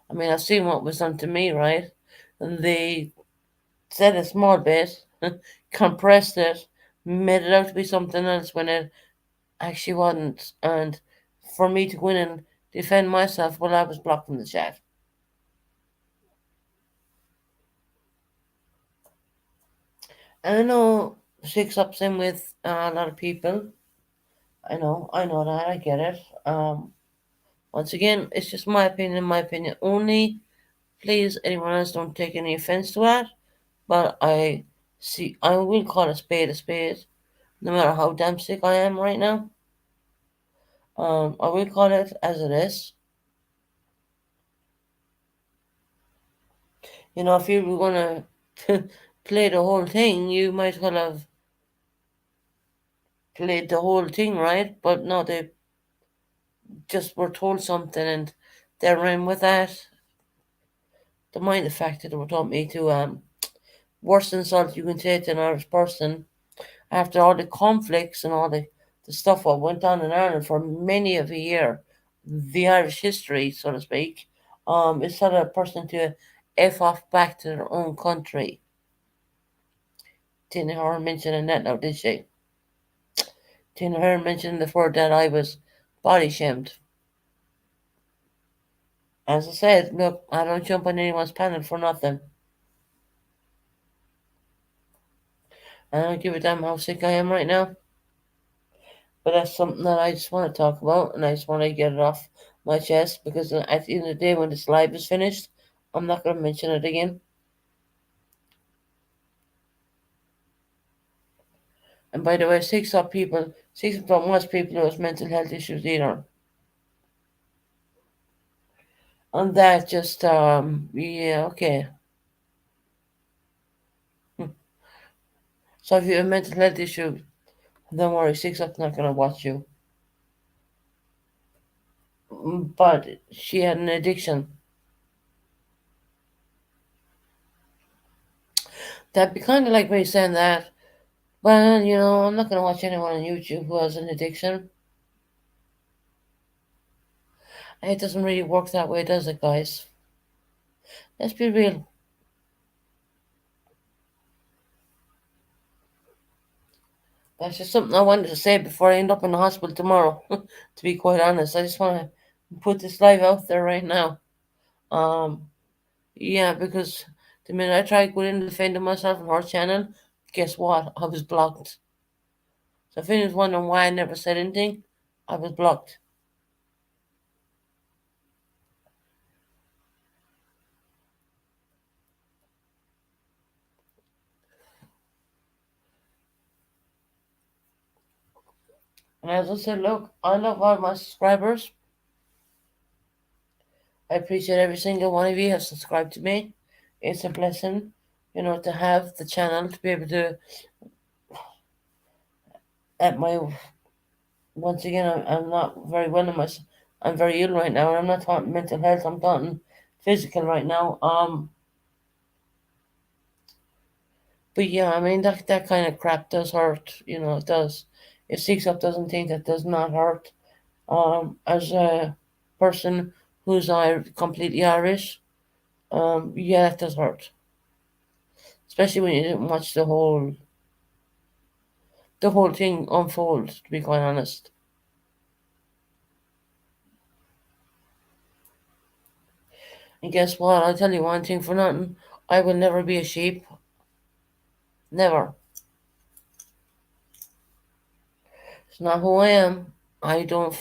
I mean, I've seen what was done to me, right? And they said a small bit, compressed it, made it out to be something else when it actually wasn't. And for me to go in and defend myself, well, I was blocked in the chat. And I know Six Up's in with a lot of people. I know that, I get it. Once again, it's just my opinion only. Please, anyone else don't take any offense to that. But I will call a spade, no matter how damn sick I am right now. I will call it as it is. If you were gonna play the whole thing, you might well have played the whole thing, right? But no, they just were told something and they ran with that. The mind the fact that they were told me to worst insult you can take to an Irish person after all the conflicts and all the stuff what went on in Ireland for many of a year, the Irish history, so to speak, is sort of a person to F off back to their own country. Tina Horn mentioning that now, did she? Tina Horn mentioned before that I was body shamed. As I said, look, I don't jump on anyone's panel for nothing. I don't give a damn how sick I am right now. But that's something that I just want to talk about and I just want to get it off my chest because at the end of the day, when this live is finished, I'm not going to mention it again. And by the way, six don't watch people who have mental health issues either. And that just, yeah, okay. So if you have a mental health issue, don't worry, six up's not going to watch you. But she had an addiction. That'd be kind of like me saying that. Well, I'm not going to watch anyone on YouTube who has an addiction. It doesn't really work that way, does it, guys? Let's be real. That's just something I wanted to say before I end up in the hospital tomorrow. To be quite honest, I just want to put this live out there right now. Um, yeah, because the minute I tried going in defending myself on her channel, guess what? I was blocked. So if anyone's wondering why I never said anything, I was blocked. And as I said, look, I love all my subscribers. I appreciate every single one of you have subscribed to me. It's a blessing, to have the channel to be able to at my once again, I'm not very well in my. I'm very ill right now, and I'm not talking mental health. I'm talking physical right now. But yeah, I mean that kind of crap does hurt. It does. If Six Up doesn't think that does not hurt. As a person who's completely Irish, yeah, that does hurt. Especially when you didn't watch the whole thing unfold. To be quite honest. And guess what? I'll tell you one thing for nothing. I will never be a sheep. Never. It's not who I am. I don't.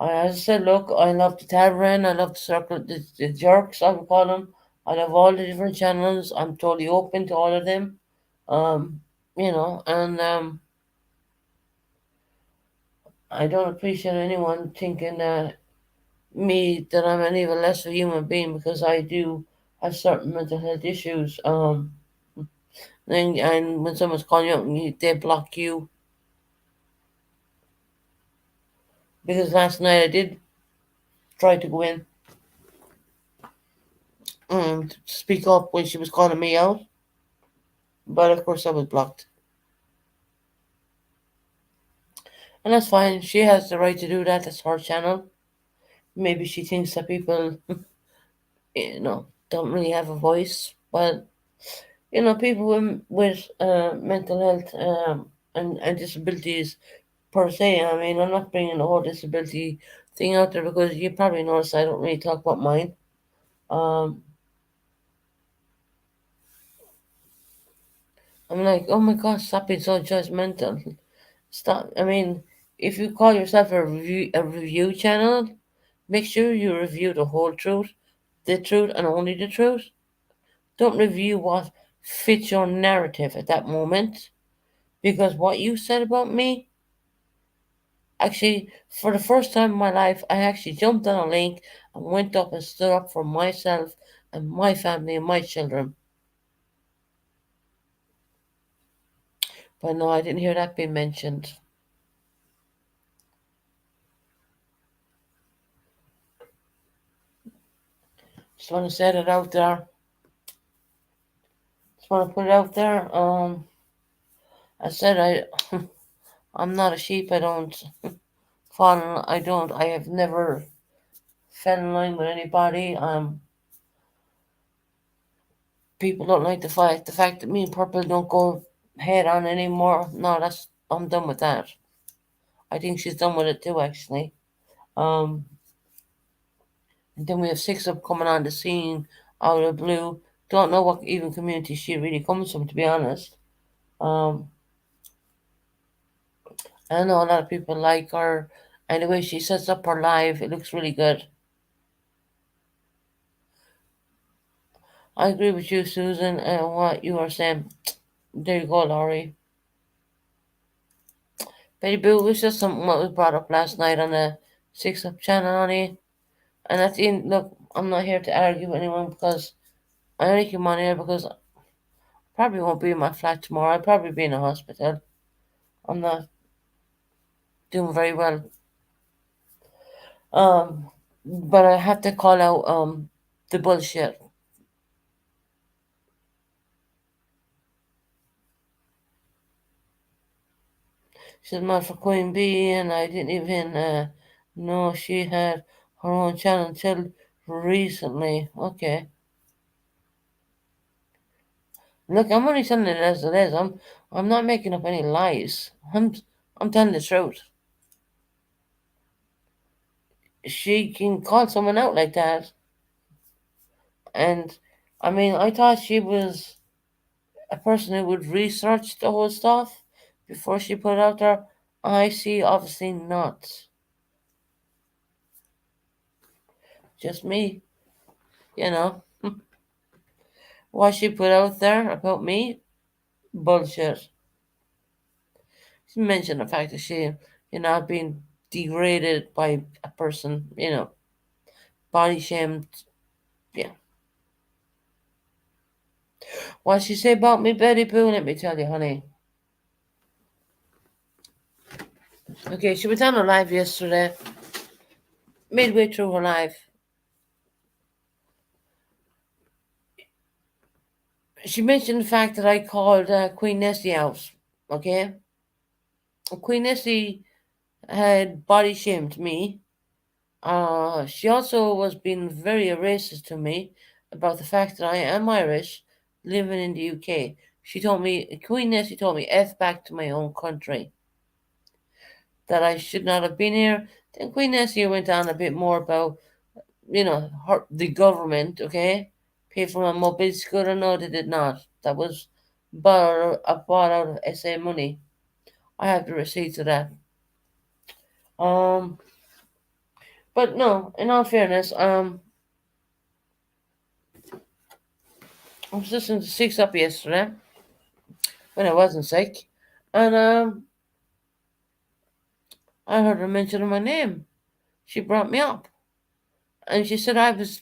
As I said, look, I love the tavern. I love the circle, the jerks, I would call them. I love all the different channels. I'm totally open to all of them. Um, and I don't appreciate anyone thinking that I'm any less of a human being because I do have certain mental health issues. And when someone's calling you up and they block you, because last night I did try to go in and speak up when she was calling me out, but of course I was blocked. And that's fine. She has the right to do that. That's her channel. Maybe she thinks that people, don't really have a voice. But, people with mental health and disabilities per se, I mean, I'm not bringing the whole disability thing out there because you probably noticed I don't really talk about mine. Um, I'm like, oh my gosh, stop being so judgmental. Stop. I mean, if you call yourself a review channel, make sure you review the truth, and only the truth. Don't review what fits your narrative at that moment, because what you said about me, actually, for the first time in my life, I actually jumped on a link and went up and stood up for myself and my family and my children. But no, I didn't hear that being mentioned. Just want to set it out there. Just want to put it out there. I said I'm not a sheep. I don't fall. I don't. I have never fell in line with anybody. People don't like the fight. The fact that me and Purple don't go head on anymore. No, that's I'm done with that. I think she's done with it too, actually. Um, and then we have Six Up coming on the scene out of the blue. Don't know what even community she really comes from, to be honest. Um, I know a lot of people like her, and the way she sets up her live, it looks really good. I agree with you, Susan, and what you are saying. There you go, Laurie. Betty Boo was just something that was brought up last night on the Six Up channel, honey. And at the end, look, I'm not here to argue with anyone because I only came on here because I probably won't be in my flat tomorrow. I'll probably be in a hospital. I'm not doing very well. Um, but I have to call out the bullshit. She's mad for Queen Bee, and I didn't even know she had her own channel until recently. Okay, look, I'm only telling it as it is. I'm not making up any lies. I'm telling the truth. She can call someone out like that, and I mean, I thought she was a person who would research the whole stuff before she put it out there. I see, obviously not. Just me, you know. What she put out there about me, bullshit. She mentioned the fact that she, had been degraded by a person, body shamed. Yeah. What she say about me, Betty Boo? Let me tell you, honey. Okay, she was on a live yesterday, midway through her live. She mentioned the fact that I called Queen Nessie out. Okay, Queen Nessie had body shamed me. She also was being very racist to me about the fact that I am Irish, living in the UK. Queen Nessie told me, F back to my own country, that I should not have been here. Then Queen Nessie went on a bit more about, the government, okay? Pay for my mobility scooter. No, they did not. That was bought out of SA money. I have the receipts of that. Um, but no, in all fairness, I was listening to Six Up yesterday when I wasn't sick, and I heard her mention my name. She brought me up, and she said I was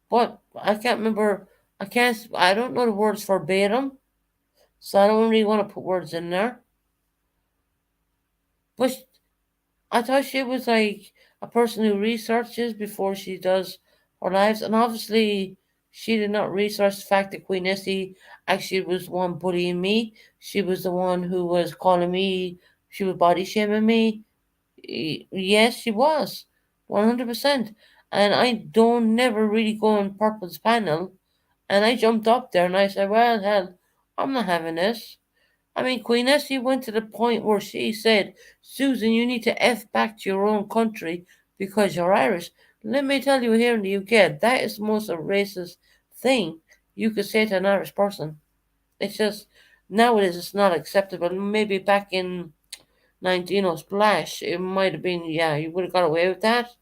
what? I can't remember. I can't. I don't know the words verbatim, so I don't really want to put words in there. But I thought she was like a person who researches before she does her lives, and obviously she did not research the fact that Queen Essie actually was one bullying me. She was the one who was calling me. She was body shaming me. Yes, she was, 100%. And I don't never really go on Purple's panel, and I jumped up there and I said, "Well, hell, I'm not having this." I mean, Queen Essie went to the point where she said, "Susan, you need to F back to your own country because you're Irish." Let me tell you, here in the UK, that is the most racist thing you could say to an Irish person. It's just, nowadays it's not acceptable. Maybe back in 19 or splash, it might have been, yeah, you would have got away with that.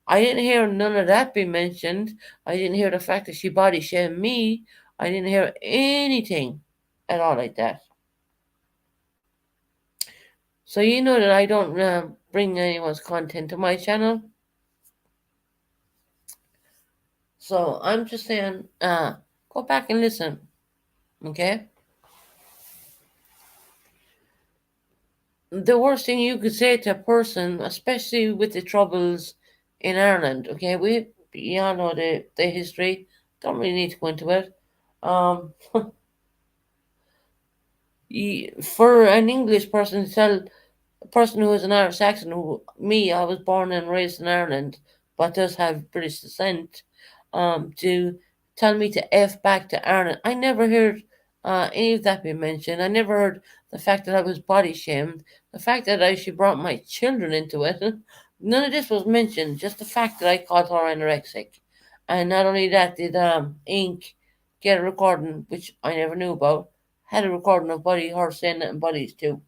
I didn't hear none of that be mentioned. I didn't hear the fact that she body shamed me. I didn't hear anything at all like that. So you know that I don't bring anyone's content to my channel. So I'm just saying, go back and listen, okay? The worst thing you could say to a person, especially with the troubles in Ireland, okay? You all know the history. Don't really need to go into it. Um, for an English person to tell a person who is an Irish accent, who me, I was born and raised in Ireland, but does have British descent, to tell me to f back to Ireland. I never heard any of that being mentioned. I never heard the fact that I was body shamed, the fact that I she brought my children into it. None of this was mentioned. Just the fact that I called her anorexic, and not only that, did Inc. get a recording, which I never knew about. Had a recording of Buddy her saying that in Buddies too.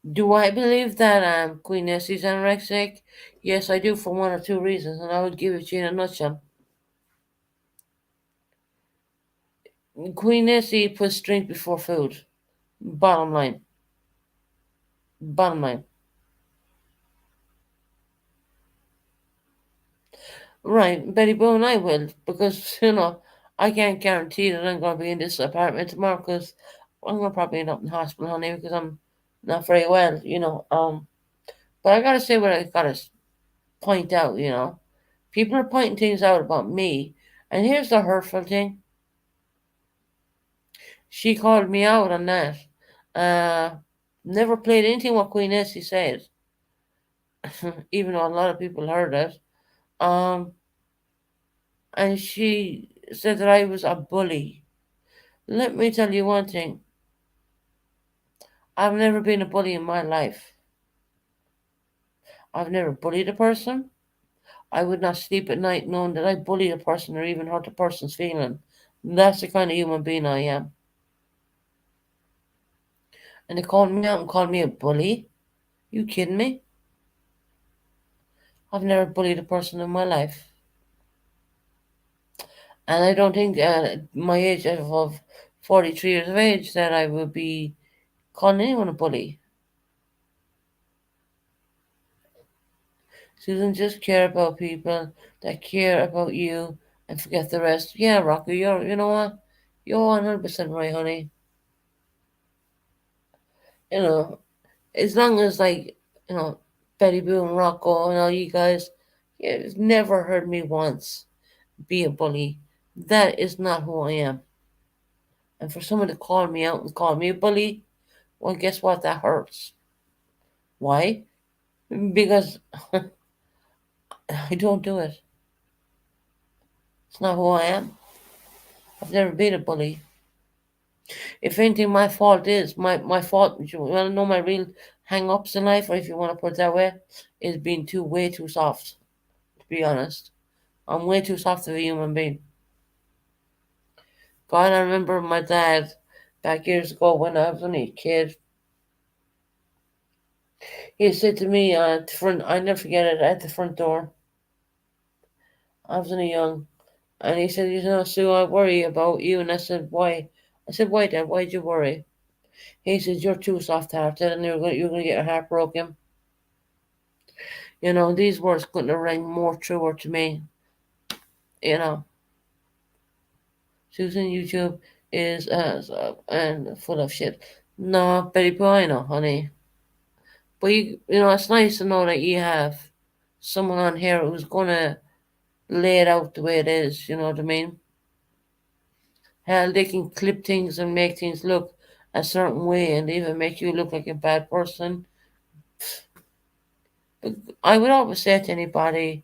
Do I believe that Queen Nessie's anorexic? Yes, I do for one or two reasons, and I would give it to you in a nutshell. Queen Nessie puts drink before food. Bottom line. Bottom line. Right, Betty Boo and I will, because, I can't guarantee that I'm going to be in this apartment tomorrow, because I'm going to probably end up in the hospital, honey, because I'm not very well. But I got to say what I got to point out. People are pointing things out about me, and here's the hurtful thing. She called me out on that. Uh, Never played anything what Queen Essie said, even though a lot of people heard it. Um, and she said that I was a bully. Let me tell you one thing. I've never been a bully in my life. I've never bullied a person. I would not sleep at night knowing that I bullied a person or even hurt a person's feeling. That's the kind of human being I am. And they called me out and called me a bully. You kidding me? I've never bullied a person in my life. And I don't think at my age of 43 years of age that I would be calling anyone a bully. Susan, just care about people that care about you and forget the rest. Yeah, Rocky, you know what? You're 100% right, honey. You know, as long as, like, you know, Betty Boo and Rocco and all you guys, you've never heard me once be a bully. That is not who I am. And for someone to call me out and call me a bully, well, guess what? That hurts. Why? Because I don't do it. It's not who I am. I've never been a bully. If anything, my fault is my fault. You want to know my real hang ups in life, or if you want to put it that way, is being way too soft. To be honest, I'm way too soft of a human being. God, I remember my dad back years ago when I was only a kid. He said to me at the front, I never forget it, at the front door. I was only young. And he said, Sue, I worry about you. And I said, why? I said, why, Dad? Why'd you worry? He said, you're too soft-hearted and you're going to get your heart broken. These words couldn't have rang more truer to me. You know, Susan YouTube is and full of shit. No, Betty Boy, no, honey. But it's nice to know that you have someone on here who's gonna lay it out the way it is. You know what I mean? Hell, they can clip things and make things look a certain way and even make you look like a bad person. But I would always say to anybody,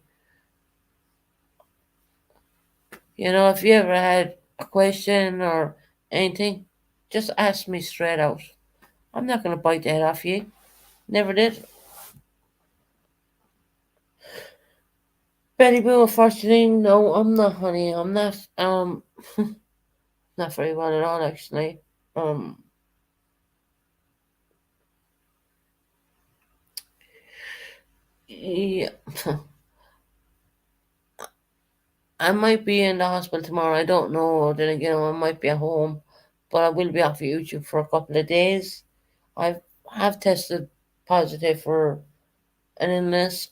if you ever had a question or anything, just ask me straight out. I'm not going to bite the head off you. Never did. Betty Boo, unfortunately, no, I'm not, honey. I'm not, not very well at all, actually. Um, Yeah, I might be in the hospital tomorrow. I don't know. Then again, I might be at home, but I will be off YouTube for a couple of days. I have tested positive for an illness.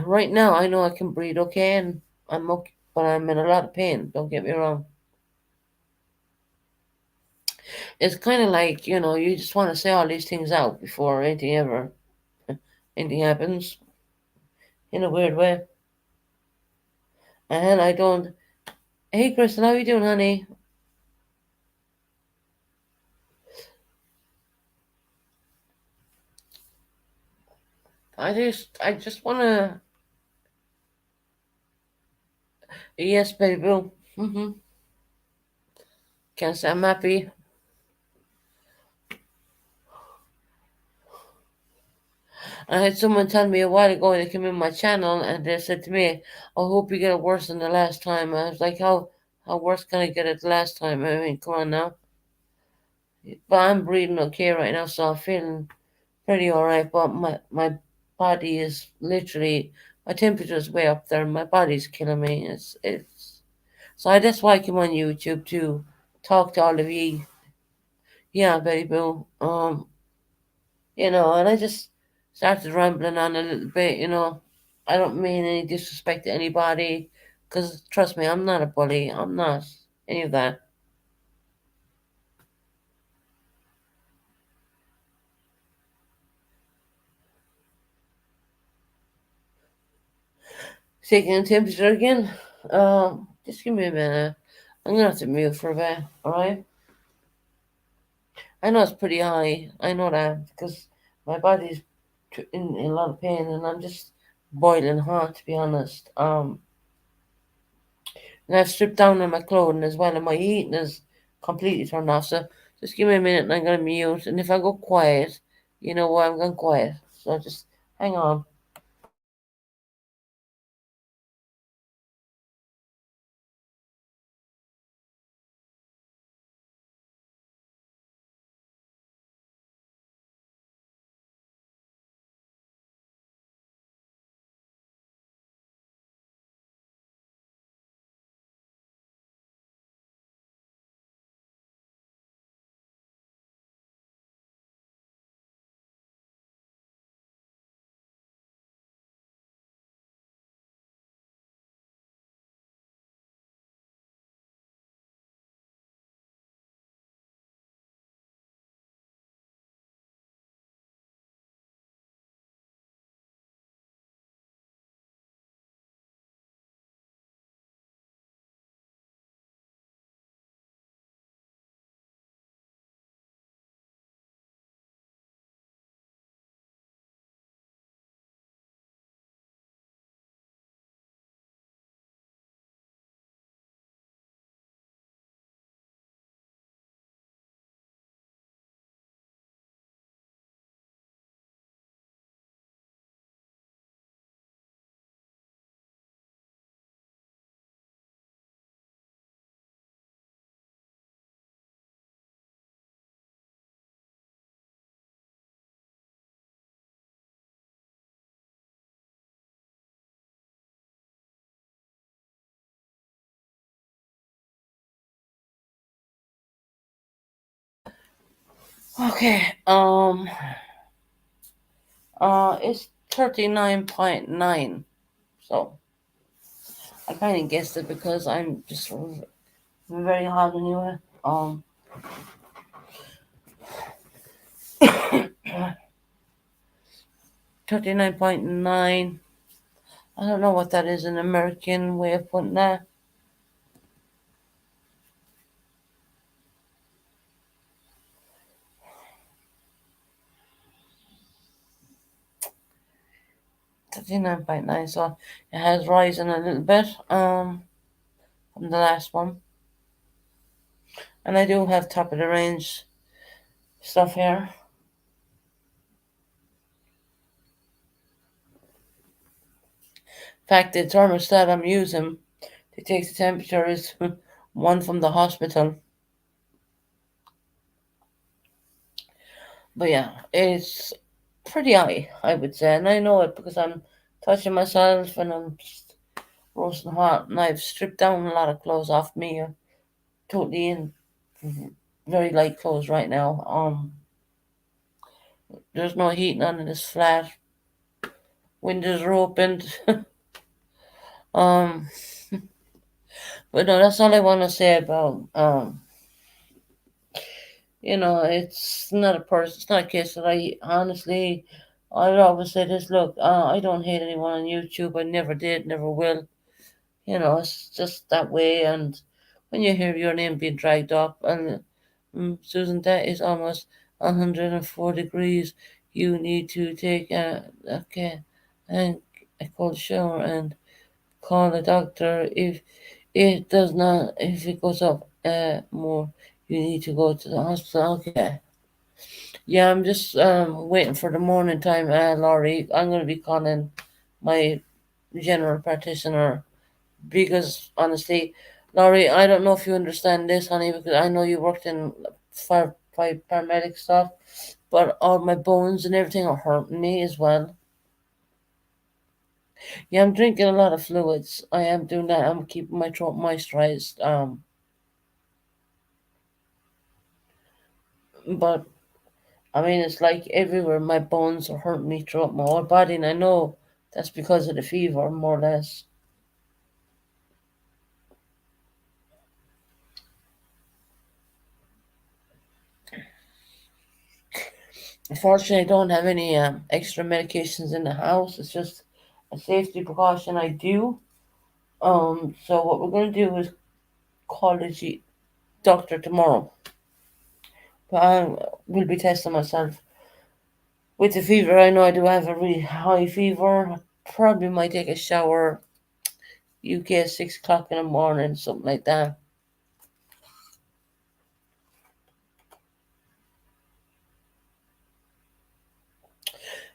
Right now I know I can breathe okay, and I'm okay, but I'm in a lot of pain. Don't get me wrong. It's kind of like you just want to say all these things out before anything happens in a weird way. And I don't. Hey, Crystal, how you doing, honey? I just wanna. Yes, baby boo. Can't say I'm happy. I had someone tell me a while ago they came in my channel and they said to me, "I hope you get it worse than the last time." I was like, "How worse can I get it the last time?" I mean, come on now. But I'm breathing okay right now, so I'm feeling pretty alright. But my body is literally my temperature is way up there. My body's killing me. It's so that's why I came on YouTube to talk to all of you. Yeah, baby boo. And I just started rambling on a little bit. I don't mean any disrespect to anybody, because trust me, I'm not a bully. I'm not any of that. Taking the temperature again. Just give me a minute. I'm gonna have to mute for a bit. All right. I know it's pretty high. I know that because my body's in a lot of pain, and I'm just boiling hot, to be honest. And I've stripped down on my clothing as well, and my heating is completely turned off. So just give me a minute, and I'm gonna mute. And if I go quiet, you know why I'm going quiet. So just hang on. Okay. It's 39.9. So I kind of guessed it because I'm just very hot anyway. 39.9. I don't know what that is in American way of putting that. 39.9. So it has risen a little bit from the last one. And I do have top of the range stuff here. In fact, the thermostat I'm using to take the temperature is one from the hospital. But yeah, it's pretty high, I would say, and I know it because I'm touching myself and I'm just roasting hot, and I've stripped down a lot of clothes off me. Totally in very light clothes right now. There's no heating on in this flat. Windows are opened. um, but no, that's all I want to say about it's not a person. It's not a case that I honestly. I'd always say this. Look, I don't hate anyone on YouTube. I never did, never will. It's just that way. And when you hear your name being dragged up, and Susan, that is almost 104 degrees. You need to take okay, and a cold shower and call the doctor. If it goes up more, you need to go to the hospital. Okay. Yeah, I'm just waiting for the morning time, Laurie. I'm gonna be calling my general practitioner because honestly, Laurie, I don't know if you understand this, honey, because I know you worked in fire paramedic stuff, but all my bones and everything are hurting me as well. Yeah, I'm drinking a lot of fluids. I am doing that. I'm keeping my throat moisturized. But I mean, it's like everywhere my bones are hurting me throughout my whole body, and I know that's because of the fever, more or less. Unfortunately, I don't have any extra medications in the house. It's just a safety precaution I do. So what we're going to do is call the doctor tomorrow. I will be testing myself with the fever. I know I do have a really high fever. I probably might take a shower. UK at 6 o'clock in the morning, something like that.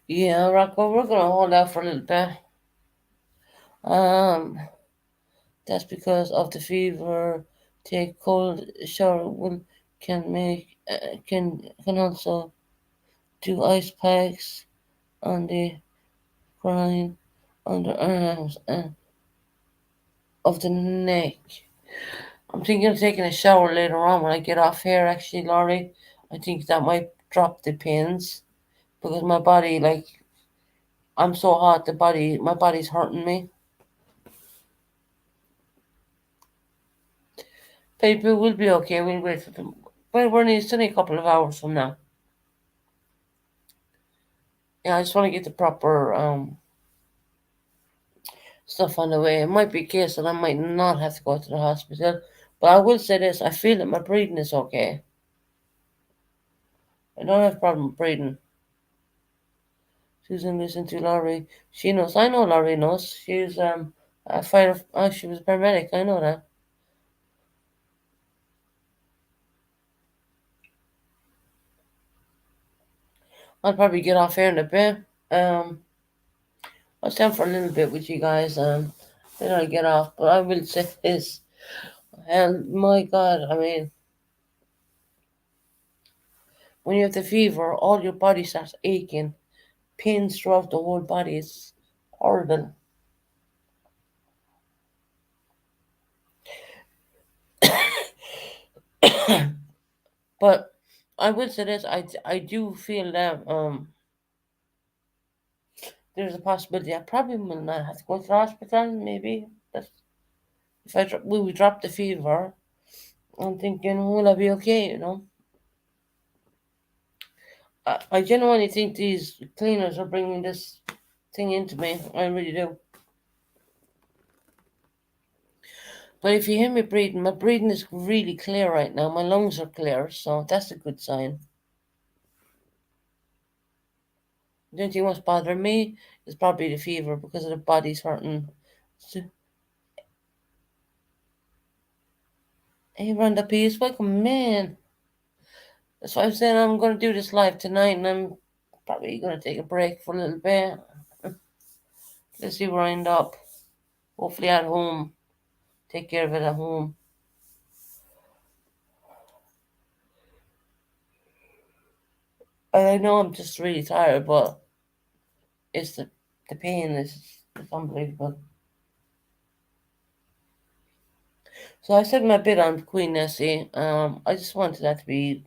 Yeah, Rocco, we're gonna hold out for a little bit. Um, that's because of the fever. Take cold shower will can also do ice packs on the groin, underarms, and of the neck. I'm thinking of taking a shower later on when I get off here. Actually, Laurie, I think that might drop the pains because my body, like, I'm so hot. My body's hurting me. People will be okay. We'll wait for them. But it's only a couple of hours from now. Yeah, I just want to get the proper stuff on the way. It might be a case that I might not have to go to the hospital. But I will say this, I feel that my breathing is okay. I don't have a problem breathing. Susan listened to Laurie. She knows. I know Laurie knows. She's a fighter. She was a paramedic. I know that. I'll probably get off here in a bit. I'll stand for a little bit with you guys. Then I'll get off. But I will say this. And my God, I mean, when you have the fever, all your body starts aching, pains throughout the whole body. It's horrible. But I will say this: I do feel that there's a possibility I probably will not have to go to the hospital. Maybe that's if we would drop the fever. I'm thinking, will I be okay? I genuinely think these cleaners are bringing this thing into me. I really do. But if you hear me breathing, my breathing is really clear right now. My lungs are clear, so that's a good sign. The only thing what's bothering me is probably the fever because of the body's hurting. So, hey, Rhonda Peace, welcome, man. That's why I'm saying I'm going to do this live tonight, and I'm probably going to take a break for a little bit. Let's see where I end up. Hopefully at home. Take care of it at home. And I know I'm just really tired, but it's the pain is it's unbelievable. So I said my bit on Queen Nessie. I just wanted that to be.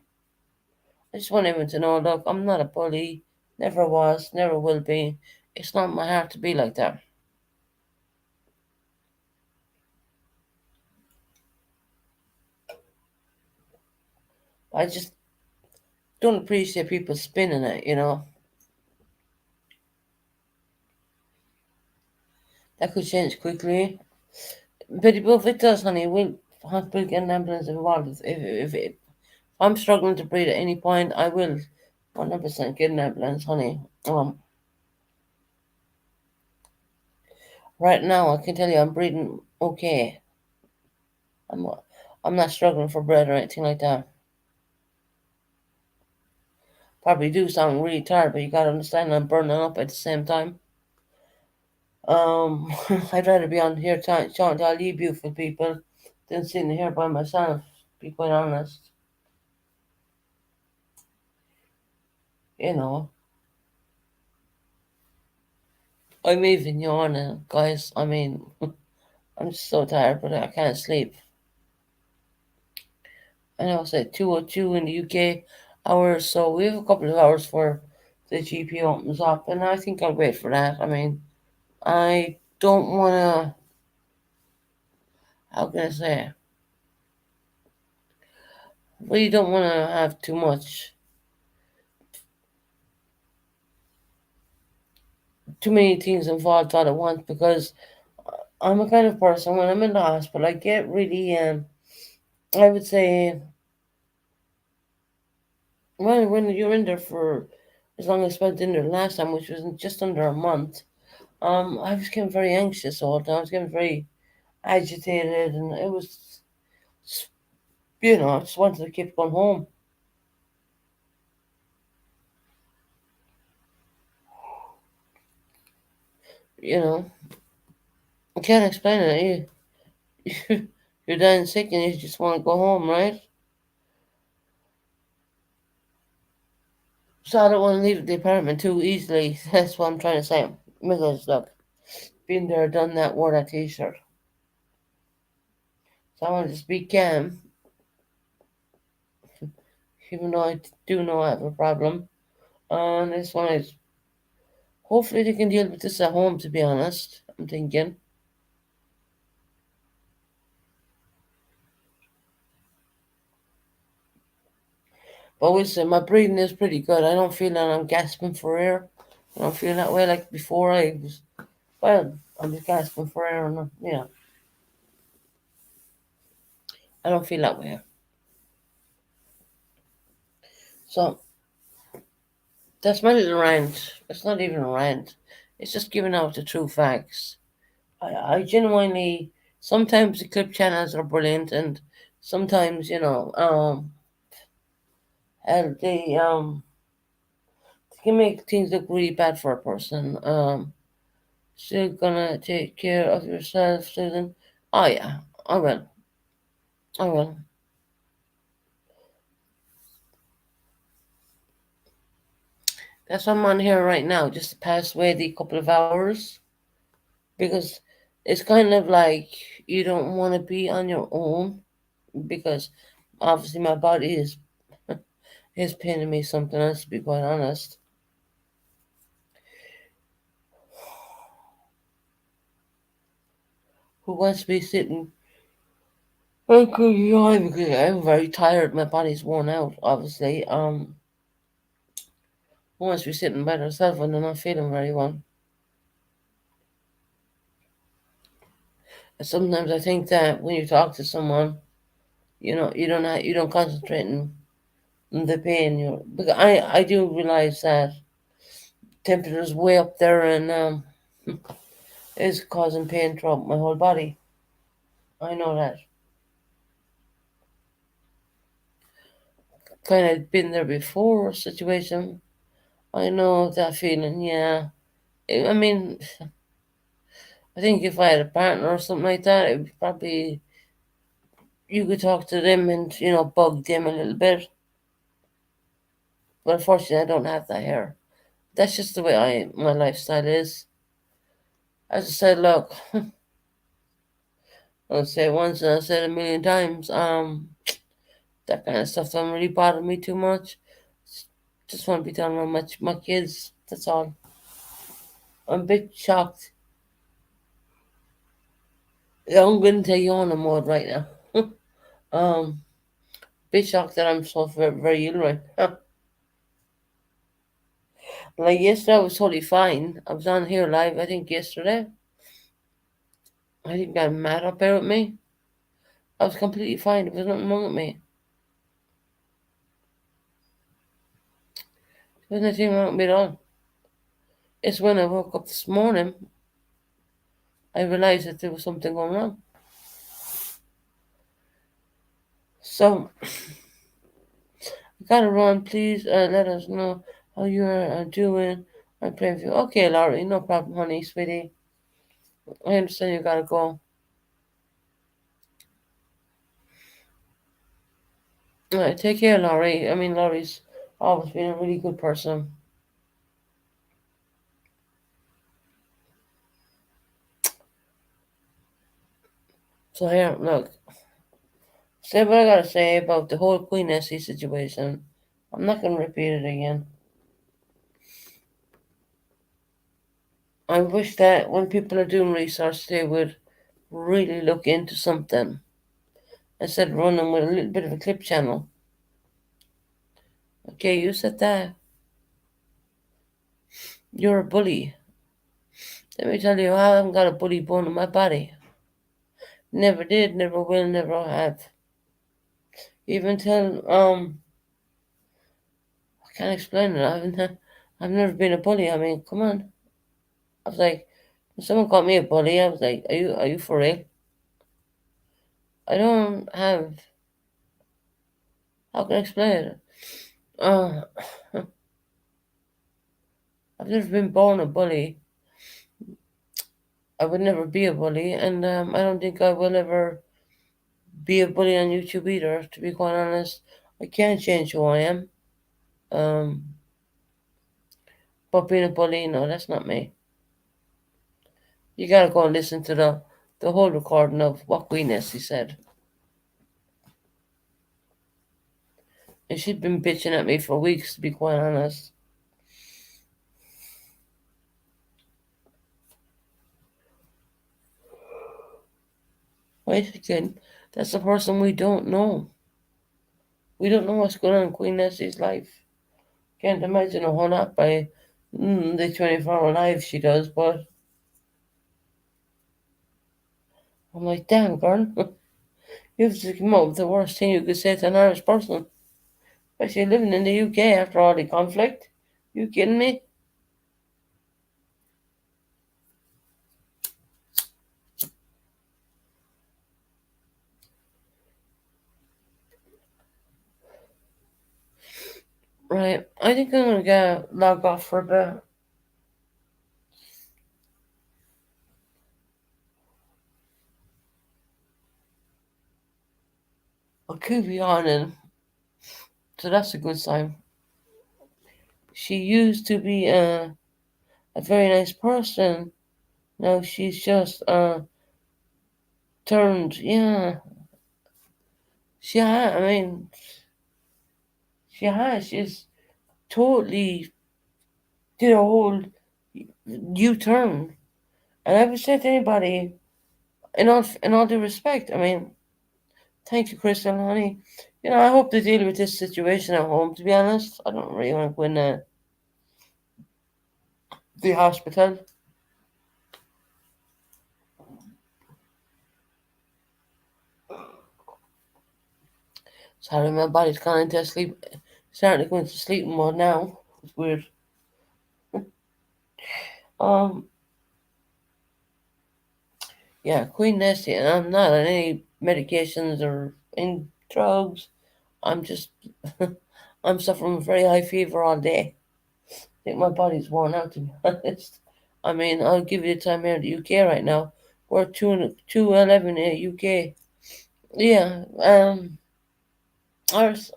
I just want everyone to know. Look, I'm not a bully. Never was. Never will be. It's not my heart to be like that. I just don't appreciate people spinning it. That could change quickly. But if it does, honey, we'll hospital get an ambulance involved. If I'm struggling to breathe at any point, I will 100% get an ambulance, honey. Right now, I can tell you I'm breathing okay. I'm I'm not struggling for breath or anything like that. Probably do sound really tired, but you gotta understand I'm burning up at the same time. I'd rather be on here talking to all you beautiful people than sitting here by myself. To be quite honest, you know, I'm even yawning, guys. I mean, I'm just so tired, but I can't sleep. I know it's at 2:02 in the UK hours, so we have a couple of hours for the GP opens up, and I think I'll wait for that. I mean, I don't want to, how can I say, really don't want to have too many things involved all at once because I'm a kind of person when I'm in the hospital, I get really, I would say, when you're in there for as long as I spent in there last time, which was just under a month, I was getting very anxious all the time. I was getting very agitated, and it was, I just wanted to keep going home. You know, I can't explain it. You're dying sick, and you just want to go home, right? So I don't want to leave the apartment too easily. That's what I'm trying to say. Because look, been there, done that, wore that T-shirt. So I want to just be calm, even though I do know I have a problem. And this one is hopefully they can deal with this at home. To be honest, I'm thinking. But listen, my breathing is pretty good. I don't feel that I'm gasping for air. I don't feel that way like before. I was well. I'm just gasping for air, and I don't feel that way. So that's my little rant. It's not even a rant. It's just giving out the true facts. I genuinely sometimes the clip channels are brilliant, and sometimes and they can make things look really bad for a person. Still gonna take care of yourself, Susan. Oh yeah, I will. I will. That's why I'm on here right now, just to pass away the couple of hours because it's kind of like you don't want to be on your own because obviously my body is paining me something else to be quite honest. Who wants to be sitting? I could yawn because I'm very tired. My body's worn out. Obviously, who wants to be sitting by themselves when they're not feeling very well? And sometimes I think that when you talk to someone, you don't concentrate on the pain. Because I do realize that temperature's way up there and is causing pain throughout my whole body. I know that. Kind of been there before situation. I know that feeling. Yeah. I mean, I think if I had a partner or something like that, it would probably you could talk to them and bug them a little bit. But unfortunately, I don't have that hair. That's just the way my lifestyle is. As I said, look, I'll say it once and I'll say it a million times. That kind of stuff don't really bother me too much. Just want to be down on my kids. That's all. I'm a bit shocked. Yeah, I'm going to yawn mode right now. um, bit shocked that I'm so very, very ill right now. Like yesterday, I was totally fine. I was on here live. I think yesterday. I think got mad up there with me. I was completely fine. There was nothing wrong with me. There was nothing wrong with me at all. It's when I woke up this morning, I realized that there was something going wrong. So I gotta run. Please let us know how you're doing. I'm praying for you. Okay, Laurie, no problem, honey, sweetie. I understand you gotta go. All right, take care, Laurie. I mean, Laurie's always been a really good person. So here, look. Say what I gotta say about the whole Queen Essie situation. I'm not gonna repeat it again. I wish that when people are doing research, they would really look into something instead of running with a little bit of a clip channel. Okay, you said that. You're a bully. Let me tell you, I haven't got a bully bone in my body. Never did, never will, never have. Even till I can't explain it. I've never been a bully. I mean, come on. I was like, when someone called me a bully, I was like, are you for real? I don't have. How can I explain it? Uh, I've never been born a bully. I would never be a bully, and I don't think I will ever be a bully on YouTube either. To be quite honest, I can't change who I am. Um, but being a bully, no, that's not me. You gotta go and listen to the whole recording of what Queen Essie said. And she'd been bitching at me for weeks, to be quite honest. Wait again, that's the person we don't know. We don't know what's going on in Queen Essie's life. Can't imagine a whole lot by the 24-hour live she does, but I'm like, damn, girl, you have to come up with the worst thing you could say to an Irish person, especially living in the UK after all the conflict. You kidding me? Right, I think I'm gonna get log off for a bit. I could be on, so that's a good sign. She used to be a very nice person. Now she's just turned, yeah. I mean, she has. She's totally did a whole U-turn. And I would say to anybody, in all due respect, I mean, thank you, Crystal, honey. I hope they deal with this situation at home. To be honest, I don't really want to go in the hospital. Sorry, my body's gone into sleep, starting to go into sleep mode now. It's weird. Um, yeah, Queen Nessie, and I'm not on any medications or any drugs. I'm just, I'm suffering with very high fever all day. I think my body's worn out, to be honest. I mean, I'll give you the time here in the UK right now. We're 2:11 in UK. Yeah,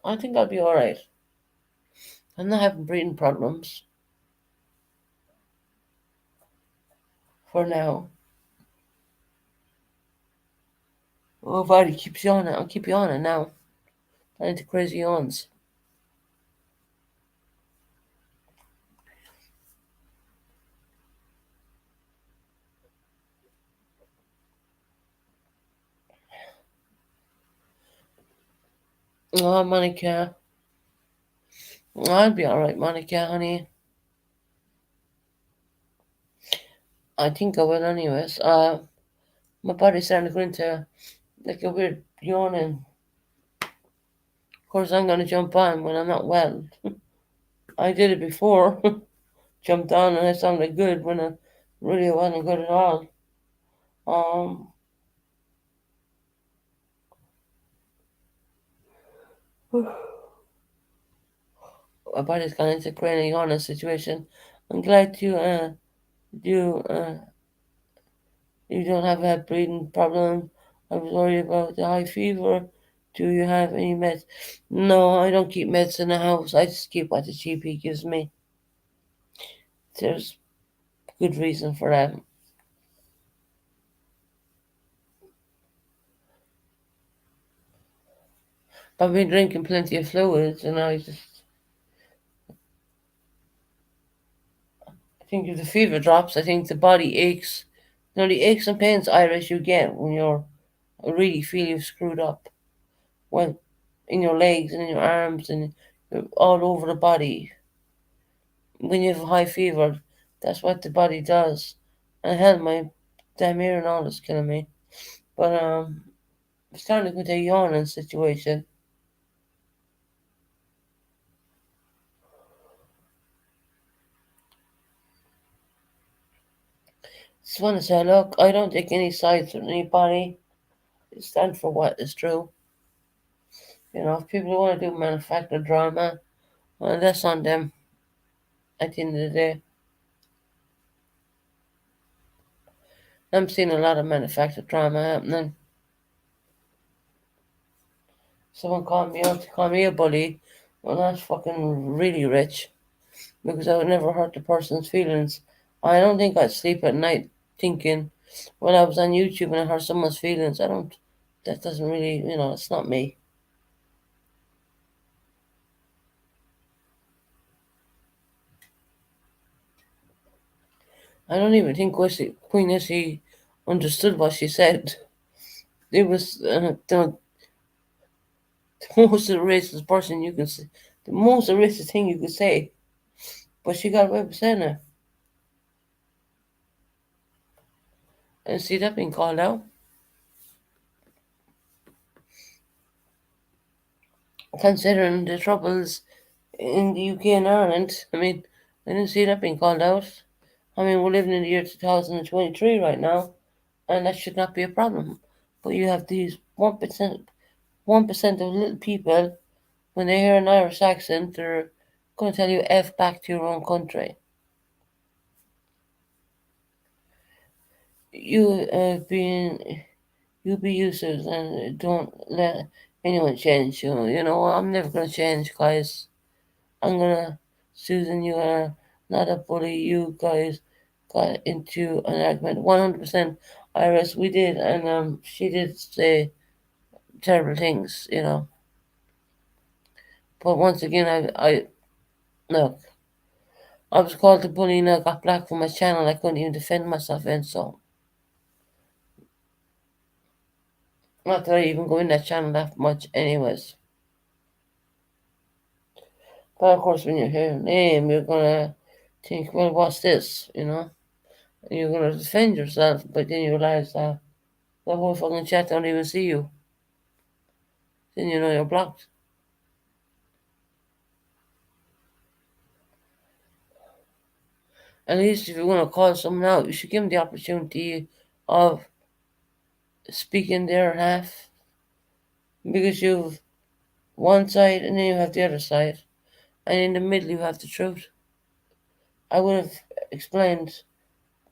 I think I'll be all right. I'm not having breathing problems for now. My body keeps yawning. I'll keep yawning now. I into crazy yawns. Oh, Monica. I'll be alright, Monica, honey. I think I will anyways. My body's starting to go into like a weird yawning. Of course, I'm gonna jump on when I'm not well. I did it before. Jumped on and I sounded good when I really wasn't good at all. Um, my body's gone into a yawning situation. I'm glad you you don't have a breathing problem. I was worried about the high fever. Do you have any meds? No, I don't keep meds in the house. I just keep what the GP gives me. There's good reason for that. I've been drinking plenty of fluids, and I think if the fever drops, I think the body aches. You know, the aches and pains, Irish, you get when you're really feel you've screwed up. When in your legs and in your arms and all over the body. When you have a high fever, that's what the body does. And hell, my damn ear and all is killing me. But I'm starting to go to a yawning situation. Just want to say, look, I don't take any sides with anybody. I stand for what is true. You know, if people want to do manufactured drama, well, that's on them at the end of the day. I'm seeing a lot of manufactured drama happening. Someone called me out to call me a bully. Well, that's fucking really rich because I would never hurt the person's feelings. I don't think I'd sleep at night thinking when I was on YouTube and I hurt someone's feelings. I don't. That doesn't really, it's not me. I don't even think Queen Essie understood what she said. It was the most racist person you can say, the most racist thing you could say. But she got away with saying it. And see that being called out. Considering the troubles in the UK and Ireland, I mean, I didn't see that being called out. I mean, we're living in the year 2023 right now, and that should not be a problem. But you have these 1% of little people, when they hear an Irish accent, they're going to tell you F back to your own country. You being you be users and don't let anyone change you. You know, I'm never gonna change, guys. I'm gonna, Susan, you are not a bully. You guys got into an argument. 100% Iris, we did, and she did say terrible things, you know. But once again, look, I was called a bully and I got black from my channel. I couldn't even defend myself in, so not that I even go in that channel that much, anyways. But of course, when you hear a name, you're gonna think, well, what's this, you know? And you're gonna defend yourself, but then you realize that the whole fucking chat don't even see you. Then you know you're blocked. At least if you're gonna call someone out, you should give them the opportunity of speaking their half, because you've one side and then you have the other side, and in the middle you have the truth. I would have explained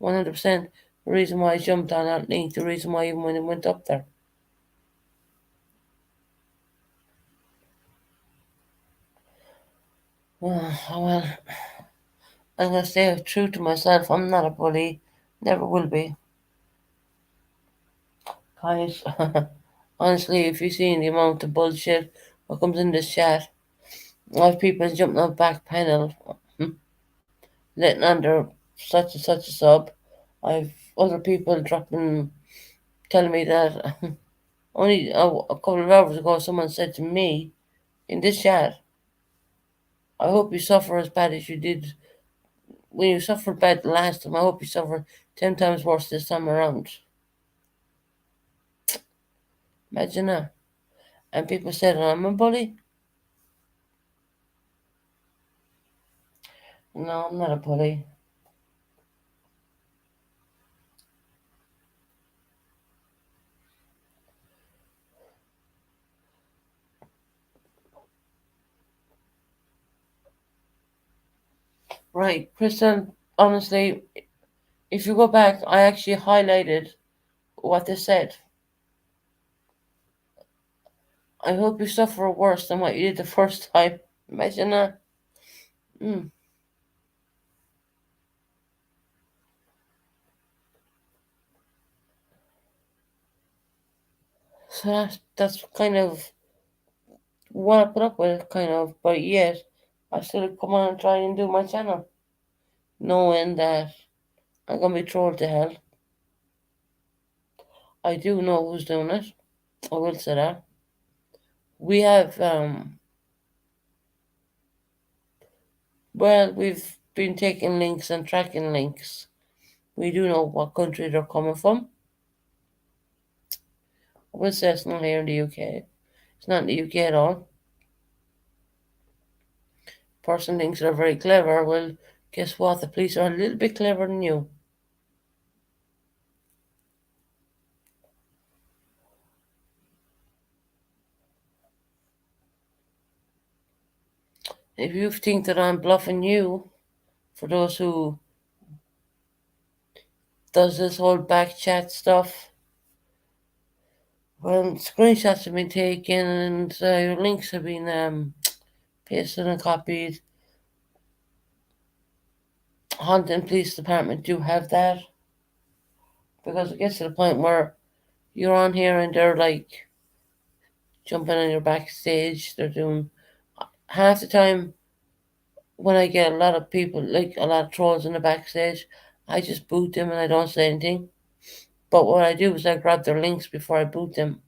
100% the reason why I jumped on that link, the reason why even when it went up there. Well, I'm gonna stay true to myself. I'm not a bully. Never will be. Guys, honestly, if you see the amount of bullshit what comes in this chat, I have people jumping on back panel, letting under such and such a sub. I've other people dropping, telling me that only a couple of hours ago someone said to me in this chat, I hope you suffer as bad as you did when you suffered bad the last time. I hope you suffer 10 times worse this time around. Imagine that. And people said I'm a bully. No, I'm not a bully. Right, Crystal, honestly, if you go back, I actually highlighted what they said. I hope you suffer worse than what you did the first time. Imagine that. Mm. So that's kind of what I put up with, kind of. But yet, I still come on and try and do my channel, knowing that I'm going to be trolled to hell. I do know who's doing it. I will say that. We have, well, we've been taking links and tracking links. We do know what country they're coming from. I will say it's not here in the UK. It's not in the UK at all. Person thinks they're very clever. Well, guess what? The police are a little bit cleverer than you. If you think that I'm bluffing you, for those who does this whole back chat stuff, well, screenshots have been taken and your links have been pasted and copied. Hunting Police Department do have that because it gets to the point where you're on here and they're like jumping on your backstage. They're doing half the time when I get a lot of people, like a lot of trolls in the backstage, I just boot them and I don't say anything. But what I do is I grab their links before I boot them.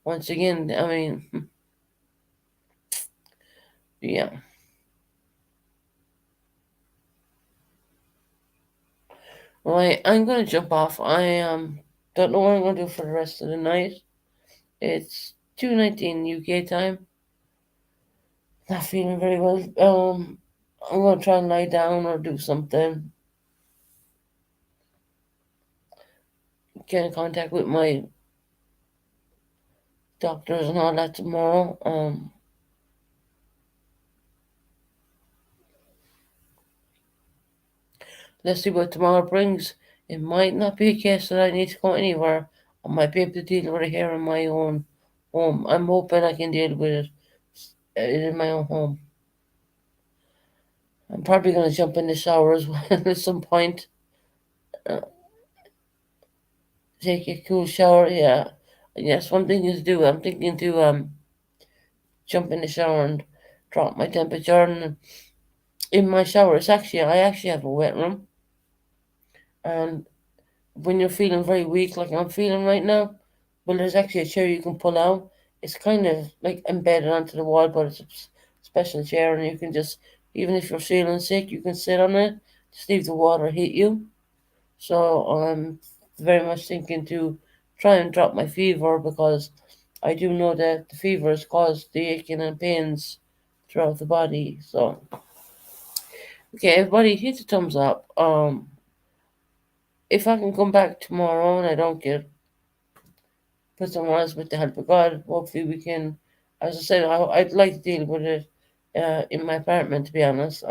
Once again, I mean, yeah. Right, I'm gonna jump off. I don't know what I'm gonna do for the rest of the night. It's 2:19 UK time. Not feeling very well. I'm gonna try and lie down or do something. Get in contact with my doctors and all that tomorrow. Let's see what tomorrow brings. It might not be a case that I need to go anywhere. I might be able to deal with it here in my own home. I'm hoping I can deal with it in my own home. I'm probably going to jump in the shower as well at some point. Uh, Take a cool shower, yeah. And yes, one thing is to do. I'm thinking to jump in the shower and drop my temperature. And in my shower, I actually have a wet room. And when you're feeling very weak, like I'm feeling right now, well, there's actually a chair you can pull out. It's kind of like embedded onto the wall, but it's a special chair, and you can just, even if you're feeling sick, you can sit on it, just leave the water hit you. So I'm very much thinking to try and drop my fever because I do know that the fever has caused the aching and pains throughout the body. So, okay, everybody, hit the thumbs up. If I can come back tomorrow and I don't get put someone else with the help of God. Hopefully, we can. As I said, I'd like to deal with it in my apartment. To be honest,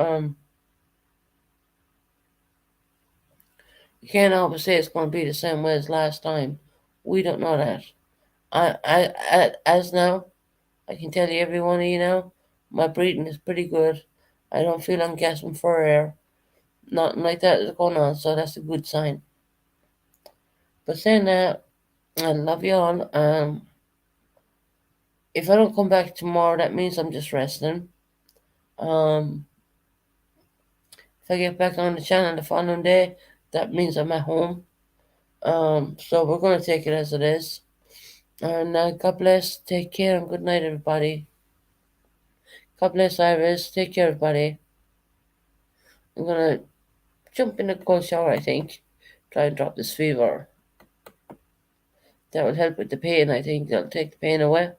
you can't always say it's going to be the same way as last time. We don't know that. As now, I can tell you every one of you now, my breathing is pretty good. I don't feel I'm gasping for air. Nothing like that is going on, so that's a good sign. But saying that, I love you all. If I don't come back tomorrow, that means I'm just resting. Um, if I get back on the channel the following day, that means I'm at home. So we're gonna take it as it is. And God bless. Take care and good night, everybody. God bless, Iris. Take care, everybody. I'm gonna jump in a cold shower. I think. Try and drop this fever. That will help with the pain. I think that'll take the pain away.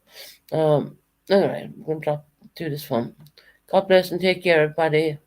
Um. All right. I'm gonna do this one. God bless and take care, everybody.